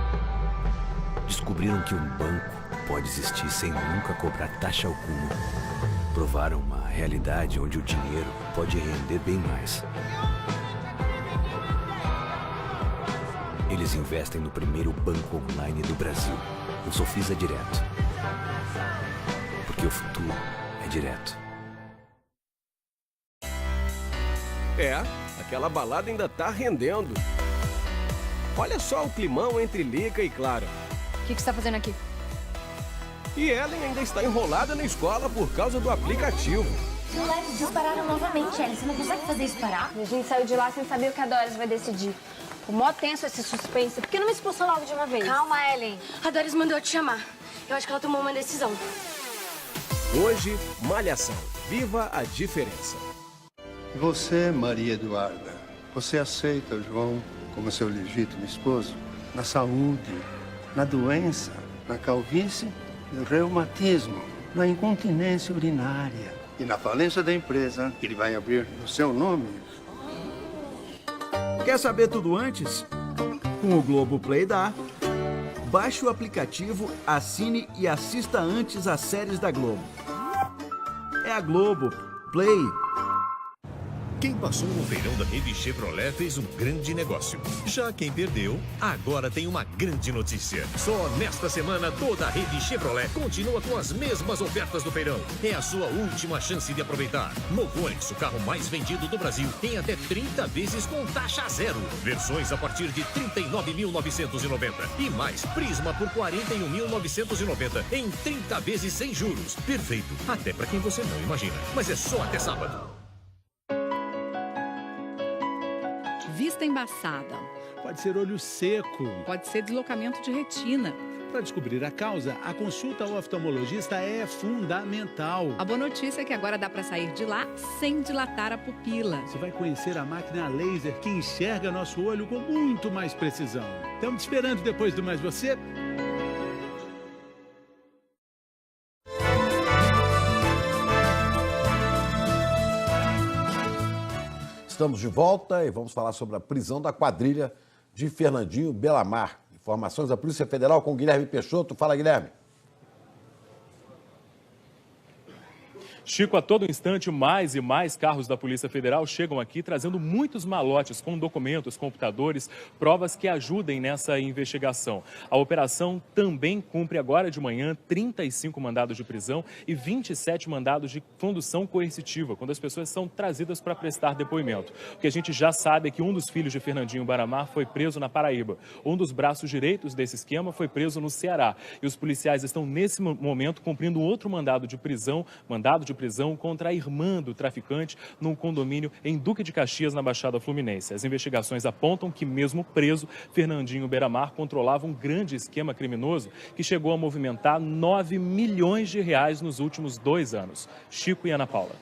Descobriram que um banco pode existir sem nunca cobrar taxa alguma. Provaram uma realidade onde o dinheiro pode render bem mais. Eles investem no primeiro banco online do Brasil, o Sofisa Direto. Porque o futuro é direto. Aquela balada ainda tá rendendo. Olha só o climão entre Lica e Clara. O que você está fazendo aqui? E Ellen ainda está enrolada na escola por causa do aplicativo. Os moleques dispararam novamente, Ellen. Você não consegue fazer isso parar? A gente saiu de lá sem saber o que a Doris vai decidir. O mó tenso esse suspense. Por que não me expulsou logo de uma vez? Calma, Ellen. A Doris mandou eu te chamar. Eu acho que ela tomou uma decisão. Hoje, Malhação. Viva a diferença. E você, Maria Eduarda, você aceita o João como seu legítimo esposo? Na saúde, na doença, na calvície, no reumatismo, na incontinência urinária e na falência da empresa que ele vai abrir no seu nome. Quer saber tudo antes? Com o Globoplay dá. Baixe o aplicativo, assine e assista antes as séries da Globo. É a Globo Play. Quem passou no feirão da rede Chevrolet fez um grande negócio. Já quem perdeu, agora tem uma grande notícia. Só nesta semana, toda a rede Chevrolet continua com as mesmas ofertas do feirão. É a sua última chance de aproveitar. Novo Onix, o carro mais vendido do Brasil, tem até 30 vezes com taxa zero. Versões a partir de R$ 39.990. E mais, Prisma por R$ 41.990 em 30 vezes sem juros. Perfeito, até para quem você não imagina. Mas é só até sábado. Vista embaçada. Pode ser olho seco. Pode ser deslocamento de retina. Para descobrir a causa, a consulta ao oftalmologista é fundamental. A boa notícia é que agora dá para sair de lá sem dilatar a pupila. Você vai conhecer a máquina laser que enxerga nosso olho com muito mais precisão. Estamos esperando depois do Mais Você. Estamos de volta e vamos falar sobre a prisão da quadrilha de Fernandinho Beiramar. Informações da Polícia Federal com Guilherme Peixoto. Fala, Guilherme. Chico, a todo instante, mais e mais carros da Polícia Federal chegam aqui trazendo muitos malotes com documentos, computadores, provas que ajudem nessa investigação. A operação também cumpre agora de manhã 35 mandados de prisão e 27 mandados de condução coercitiva, quando as pessoas são trazidas para prestar depoimento. O que a gente já sabe é que um dos filhos de Fernandinho Beiramar foi preso na Paraíba. Um dos braços direitos desse esquema foi preso no Ceará. E os policiais estão, nesse momento, cumprindo outro mandado de prisão contra a irmã do traficante num condomínio em Duque de Caxias, na Baixada Fluminense. As investigações apontam que, mesmo preso, Fernandinho Beiramar controlava um grande esquema criminoso que chegou a movimentar R$ 9 milhões nos últimos 2 anos. Chico e Ana Paula.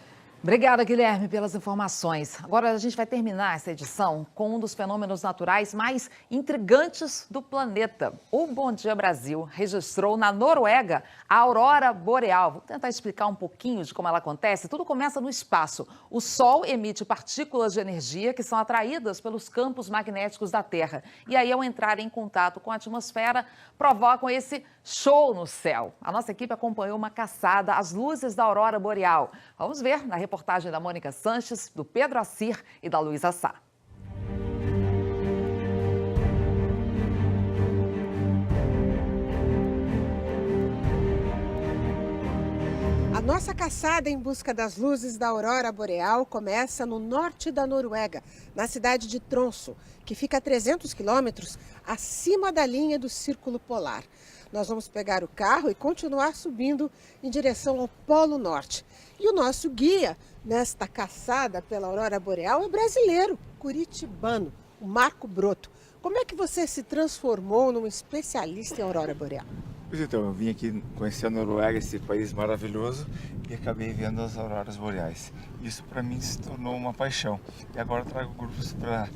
Obrigada, Guilherme, pelas informações. Agora a gente vai terminar essa edição com um dos fenômenos naturais mais intrigantes do planeta. O Bom Dia Brasil registrou na Noruega a aurora boreal. Vou tentar explicar um pouquinho de como ela acontece. Tudo começa no espaço. O Sol emite partículas de energia que são atraídas pelos campos magnéticos da Terra. E aí, ao entrar em contato com a atmosfera, provocam esse show no céu. A nossa equipe acompanhou uma caçada às luzes da aurora boreal. Vamos ver na reportagem da Mônica Sanches, do Pedro Assir e da Luísa Sá. A nossa caçada em busca das luzes da aurora boreal começa no norte da Noruega, na cidade de Tromsø, que fica a 300 quilômetros acima da linha do Círculo Polar. Nós vamos pegar o carro e continuar subindo em direção ao Polo Norte. E o nosso guia nesta caçada pela aurora boreal é brasileiro, curitibano, o Marco Broto. Como é que você se transformou num especialista em aurora boreal? Pois então, eu vim aqui conhecer a Noruega, esse país maravilhoso, e acabei vendo as auroras boreais. Isso para mim se tornou uma paixão. E agora eu trago grupos para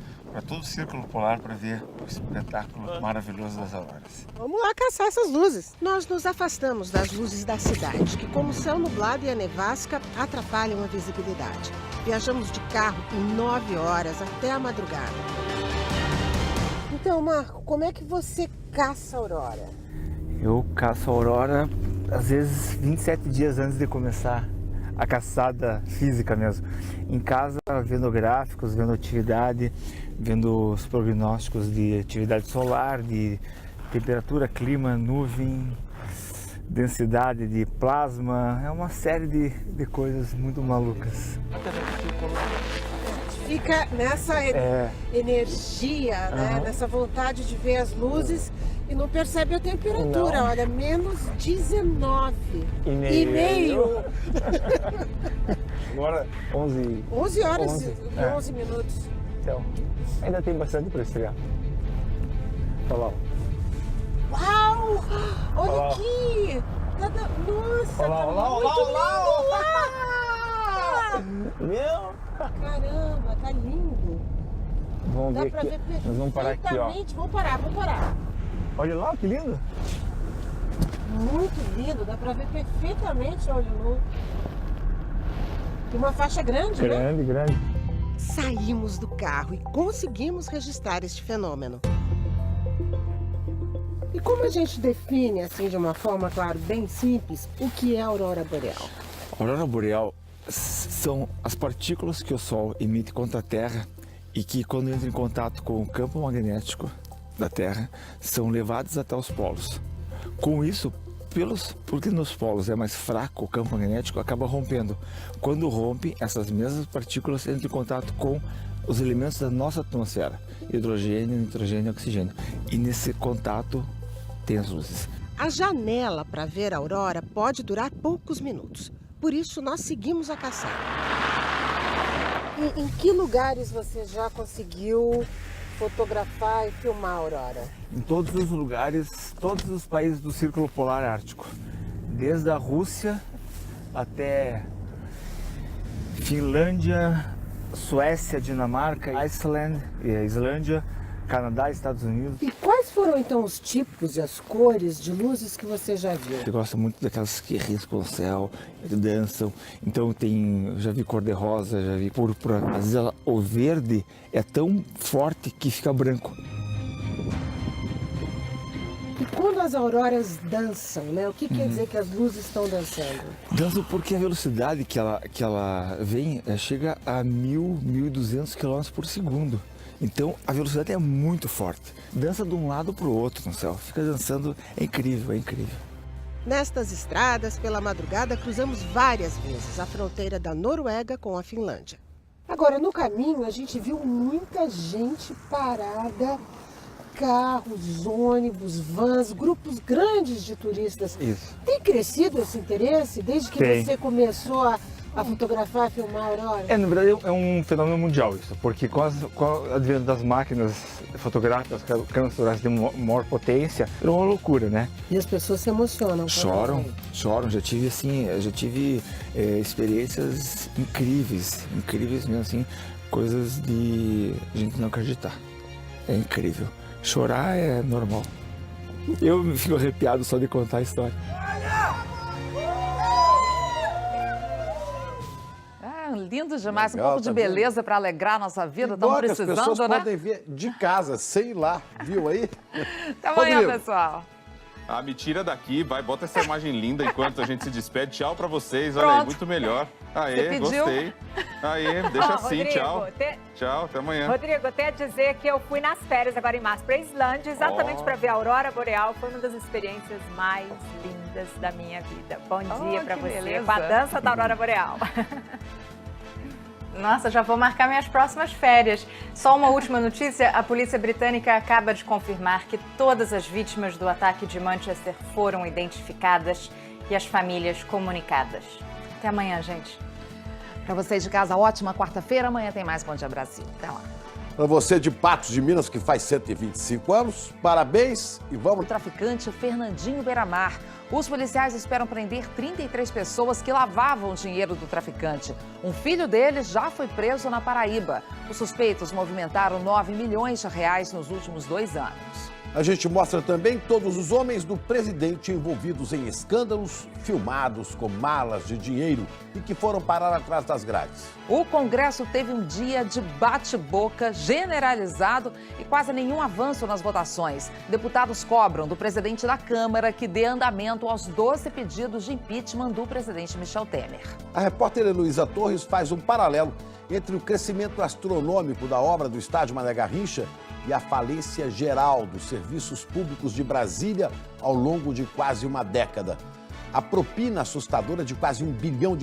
todo o Círculo Polar para ver o espetáculo maravilhoso das auroras. Vamos lá caçar essas luzes. Nós nos afastamos das luzes da cidade, que como o céu nublado e a nevasca atrapalham a visibilidade. Viajamos de carro em 9 horas até a madrugada. Então, Marco, como é que você caça a aurora? Eu caço a aurora, às vezes, 27 dias antes de começar a caçada física mesmo. Em casa, vendo gráficos, vendo atividade, vendo os prognósticos de atividade solar, de temperatura, clima, nuvem, densidade de plasma. É uma série de coisas muito malucas. Fica nessa energia, né? Nessa vontade de ver as luzes e não percebe a temperatura. Não. Olha, menos 19 e meio. Agora 11 horas e 11 minutos. Então, ainda tem bastante para estrear. Olha lá. Uau! Olha aqui! Nossa, olha lá! Meu! Caramba, tá lindo! Vamos Dá ver pra aqui. ver Nós vamos parar aqui, ó. Vamos parar. Olha lá, que lindo! Muito lindo, dá pra ver perfeitamente a olho nu. E uma faixa grande, né? Grande. Saímos do carro e conseguimos registrar este fenômeno. E como a gente define, assim, de uma forma, claro, bem simples, o que é a aurora boreal? A aurora boreal são as partículas que o Sol emite contra a Terra e que, quando entram em contato com o campo magnético da Terra, são levadas até os polos. Com isso, porque nos polos é mais fraco o campo magnético, acaba rompendo. Quando rompe, essas mesmas partículas entram em contato com os elementos da nossa atmosfera, hidrogênio, nitrogênio e oxigênio. E nesse contato tem as luzes. A janela para ver a aurora pode durar poucos minutos. Por isso, nós seguimos a caçada. Em que lugares você já conseguiu fotografar e filmar a aurora? Em todos os lugares, todos os países do Círculo Polar Ártico. Desde a Rússia até Finlândia, Suécia, Dinamarca, Islândia, Canadá, Estados Unidos. E quais foram então os tipos e as cores de luzes que você já viu? Eu gosto muito daquelas que riscam o céu, que dançam. Então já vi cor-de-rosa, já vi púrpura. Às vezes o verde é tão forte que fica branco. E quando as auroras dançam, né? O que quer dizer que as luzes estão dançando? Dançam porque a velocidade que ela vem chega a 1.200 km por segundo. Então a velocidade é muito forte. Dança de um lado para o outro no céu. Fica dançando, é incrível, é incrível. Nestas estradas, pela madrugada, cruzamos várias vezes a fronteira da Noruega com a Finlândia. Agora, no caminho, a gente viu muita gente parada, carros, ônibus, vans, grupos grandes de turistas. Isso. Tem crescido esse interesse desde que você começou a fotografar, filmar a aurora? Na verdade é um fenômeno mundial isso, porque com o advento das máquinas fotográficas, câmeras fotográficas de maior potência, é uma loucura, né? E as pessoas se emocionam. Choram. Já tive experiências incríveis mesmo assim, coisas de a gente não acreditar. É incrível. Chorar é normal. Eu me fico arrepiado só de contar a história. Lindo demais, Legal, um pouco de tá beleza para alegrar a nossa vida, estamos precisando, as pessoas né? podem ver de casa, sem ir lá, viu aí? Até amanhã, Rodrigo. pessoal. Ah, me tira daqui, vai, bota essa imagem linda enquanto a gente se despede. Tchau pra vocês, olha aí, muito melhor. Aê, gostei. Aê, deixa assim, Rodrigo, tchau. Tchau, até amanhã. Rodrigo, até dizer que eu fui nas férias agora em março para a Islândia, exatamente para ver a aurora boreal. Foi uma das experiências mais lindas da minha vida. Bom dia para você, beleza. com a dança da aurora boreal. Nossa, já vou marcar minhas próximas férias. Só uma última notícia, a polícia britânica acaba de confirmar que todas as vítimas do ataque de Manchester foram identificadas e as famílias comunicadas. Até amanhã, gente. Para vocês de casa, ótima quarta-feira. Amanhã tem mais Bom Dia Brasil. Até lá. Para você de Patos de Minas, que faz 125 anos, parabéns e vamos... O traficante Fernandinho Beiramar. Os policiais esperam prender 33 pessoas que lavavam o dinheiro do traficante. Um filho dele já foi preso na Paraíba. Os suspeitos movimentaram 9 milhões de reais nos últimos 2 anos. A gente mostra também todos os homens do presidente envolvidos em escândalos, filmados com malas de dinheiro e que foram parar atrás das grades. O Congresso teve um dia de bate-boca generalizado e quase nenhum avanço nas votações. Deputados cobram do presidente da Câmara que dê andamento aos 12 pedidos de impeachment do presidente Michel Temer. A repórter Heloísa Torres faz um paralelo entre o crescimento astronômico da obra do estádio Mané Garrincha e a falência geral dos serviços públicos de Brasília ao longo de quase uma década. A propina assustadora de quase R$1 bilhão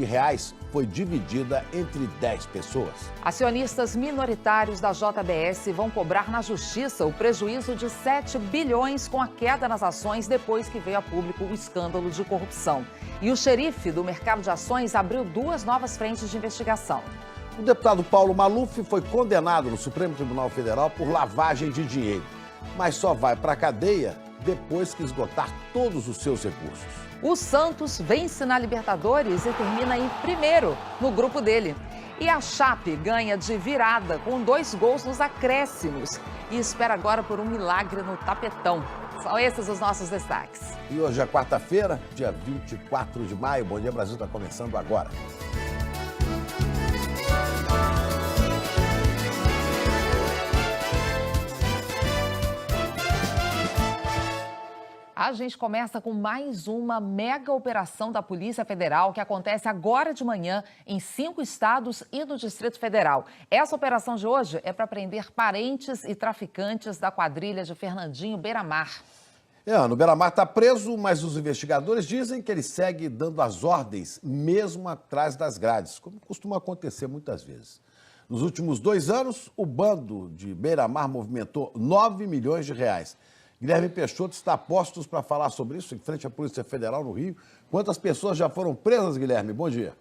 foi dividida entre 10 pessoas. Acionistas minoritários da JBS vão cobrar na justiça o prejuízo de 7 bilhões com a queda nas ações depois que veio a público o escândalo de corrupção. E o xerife do mercado de ações abriu 2 novas frentes de investigação. O deputado Paulo Maluf foi condenado no Supremo Tribunal Federal por lavagem de dinheiro, mas só vai para a cadeia depois que esgotar todos os seus recursos. O Santos vence na Libertadores e termina em primeiro no grupo dele. E a Chape ganha de virada com 2 gols nos acréscimos e espera agora por um milagre no tapetão. São esses os nossos destaques. E hoje é quarta-feira, dia 24 de maio. Bom Dia Brasil está começando agora. A gente começa com mais uma mega operação da Polícia Federal que acontece agora de manhã em 5 estados e no Distrito Federal. Essa operação de hoje é para prender parentes e traficantes da quadrilha de Fernandinho Beiramar. O Beiramar está preso, mas os investigadores dizem que ele segue dando as ordens mesmo atrás das grades, como costuma acontecer muitas vezes. Nos últimos 2 anos, o bando de Beiramar movimentou R$9 milhões. Guilherme Peixoto está a postos para falar sobre isso em frente à Polícia Federal no Rio. Quantas pessoas já foram presas, Guilherme? Bom dia.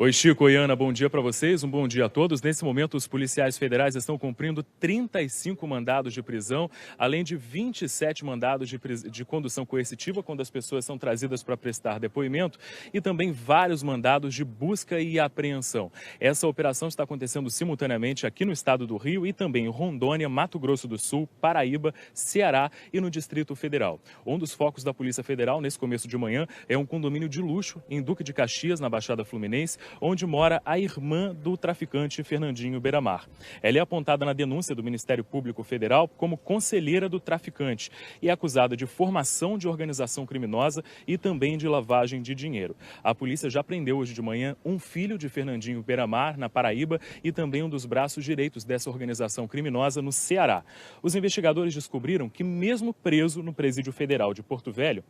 Oi, Chico e Ana, bom dia para vocês, um bom dia a todos. Nesse momento, os policiais federais estão cumprindo 35 mandados de prisão, além de 27 mandados de condução coercitiva, quando as pessoas são trazidas para prestar depoimento, e também vários mandados de busca e apreensão. Essa operação está acontecendo simultaneamente aqui no estado do Rio e também em Rondônia, Mato Grosso do Sul, Paraíba, Ceará e no Distrito Federal. Um dos focos da Polícia Federal, nesse começo de manhã, é um condomínio de luxo em Duque de Caxias, na Baixada Fluminense, onde mora a irmã do traficante Fernandinho Beiramar. Ela é apontada na denúncia do Ministério Público Federal como conselheira do traficante e é acusada de formação de organização criminosa e também de lavagem de dinheiro. A polícia já prendeu hoje de manhã um filho de Fernandinho Beiramar, na Paraíba, e também um dos braços direitos dessa organização criminosa no Ceará. Os investigadores descobriram que, mesmo preso no Presídio Federal de Porto Velho,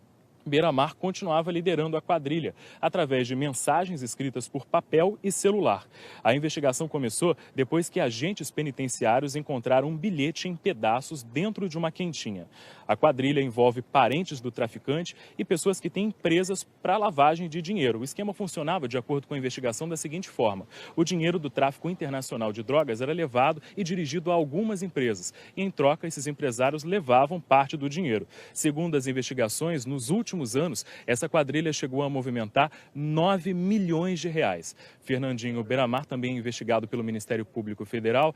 Beira-Mar continuava liderando a quadrilha, através de mensagens escritas por papel e celular. A investigação começou depois que agentes penitenciários encontraram um bilhete em pedaços dentro de uma quentinha. A quadrilha envolve parentes do traficante e pessoas que têm empresas para lavagem de dinheiro. O esquema funcionava, de acordo com a investigação, da seguinte forma: o dinheiro do tráfico internacional de drogas era levado e dirigido a algumas empresas. E, em troca, esses empresários levavam parte do dinheiro. Segundo as investigações, nos últimos anos, essa quadrilha chegou a movimentar 9 milhões de reais. Fernandinho Beira-Mar também é investigado pelo Ministério Público Federal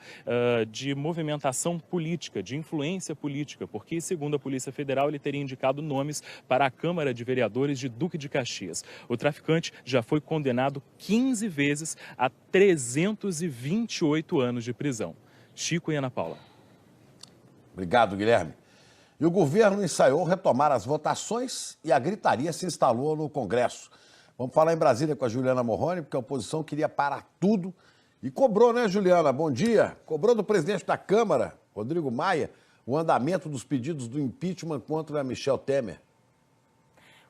de movimentação política, de influência política, porque, segundo a Polícia Federal, ele teria indicado nomes para a Câmara de Vereadores de Duque de Caxias. O traficante já foi condenado 15 vezes a 328 anos de prisão. Chico e Ana Paula. Obrigado, Guilherme. E o governo ensaiou retomar as votações e a gritaria se instalou no Congresso. Vamos falar em Brasília com a Juliana Morrone, porque a oposição queria parar tudo e cobrou, né, Juliana? Bom dia. Cobrou do presidente da Câmara, Rodrigo Maia, o andamento dos pedidos do impeachment contra Michel Temer.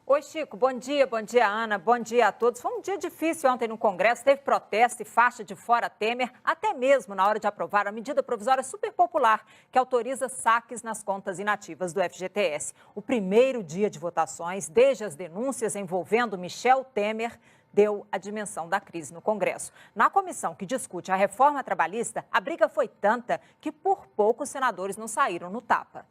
Oi, Chico. Bom dia, Ana. Bom dia a todos. Foi um dia difícil ontem no Congresso. Teve protesto e faixa de fora Temer, até mesmo na hora de aprovar a medida provisória super popular que autoriza saques nas contas inativas do FGTS. O primeiro dia de votações, desde as denúncias envolvendo Michel Temer, deu a dimensão da crise no Congresso. Na comissão que discute a reforma trabalhista, a briga foi tanta que por pouco os senadores não saíram no tapa.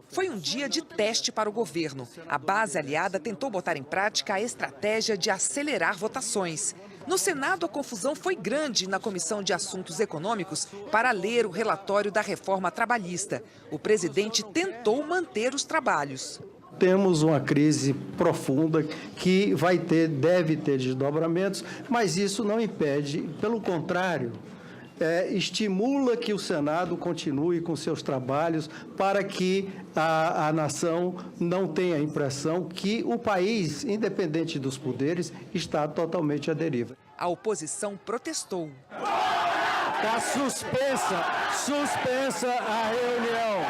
Foi um dia de teste para o governo. A base aliada tentou botar em prática a estratégia de acelerar votações. No Senado, a confusão foi grande na Comissão de Assuntos Econômicos para ler o relatório da reforma trabalhista. O presidente tentou manter os trabalhos. Temos uma crise profunda que deve ter desdobramentos, mas isso não impede, pelo contrário, estimula que o Senado continue com seus trabalhos para que a nação não tenha a impressão que o país, independente dos poderes, está totalmente à deriva. A oposição protestou. Está suspensa a reunião.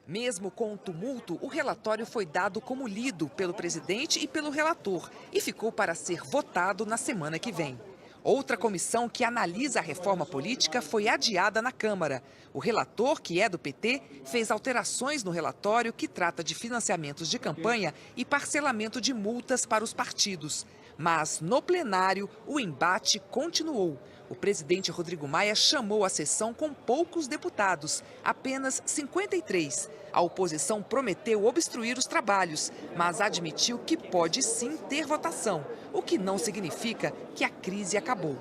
Mesmo com o tumulto, o relatório foi dado como lido pelo presidente e pelo relator e ficou para ser votado na semana que vem. Outra comissão que analisa a reforma política foi adiada na Câmara. O relator, que é do PT, fez alterações no relatório que trata de financiamentos de campanha e parcelamento de multas para os partidos. Mas, no plenário, o embate continuou. O presidente Rodrigo Maia chamou a sessão com poucos deputados, apenas 53. A oposição prometeu obstruir os trabalhos, mas admitiu que pode sim ter votação, o que não significa que a crise acabou.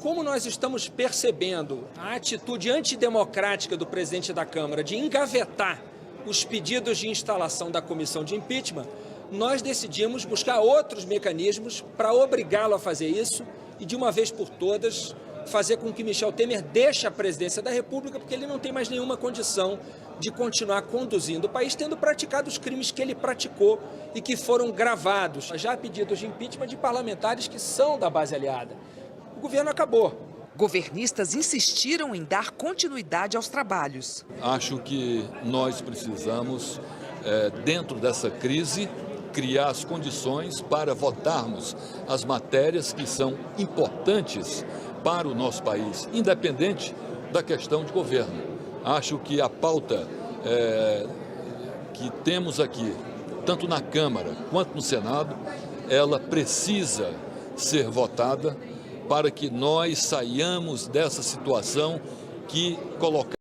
Como nós estamos percebendo a atitude antidemocrática do presidente da Câmara de engavetar os pedidos de instalação da comissão de impeachment, nós decidimos buscar outros mecanismos para obrigá-lo a fazer isso e, de uma vez por todas, fazer com que Michel Temer deixe a presidência da República, porque ele não tem mais nenhuma condição de continuar conduzindo o país, tendo praticado os crimes que ele praticou e que foram gravados. Já há pedidos de impeachment de parlamentares que são da base aliada. O governo acabou. Governistas insistiram em dar continuidade aos trabalhos. Acho que nós precisamos, dentro dessa crise, criar as condições para votarmos as matérias que são importantes para o nosso país, independente da questão de governo. Acho que a pauta que temos aqui, tanto na Câmara quanto no Senado, ela precisa ser votada para que nós saiamos dessa situação que coloca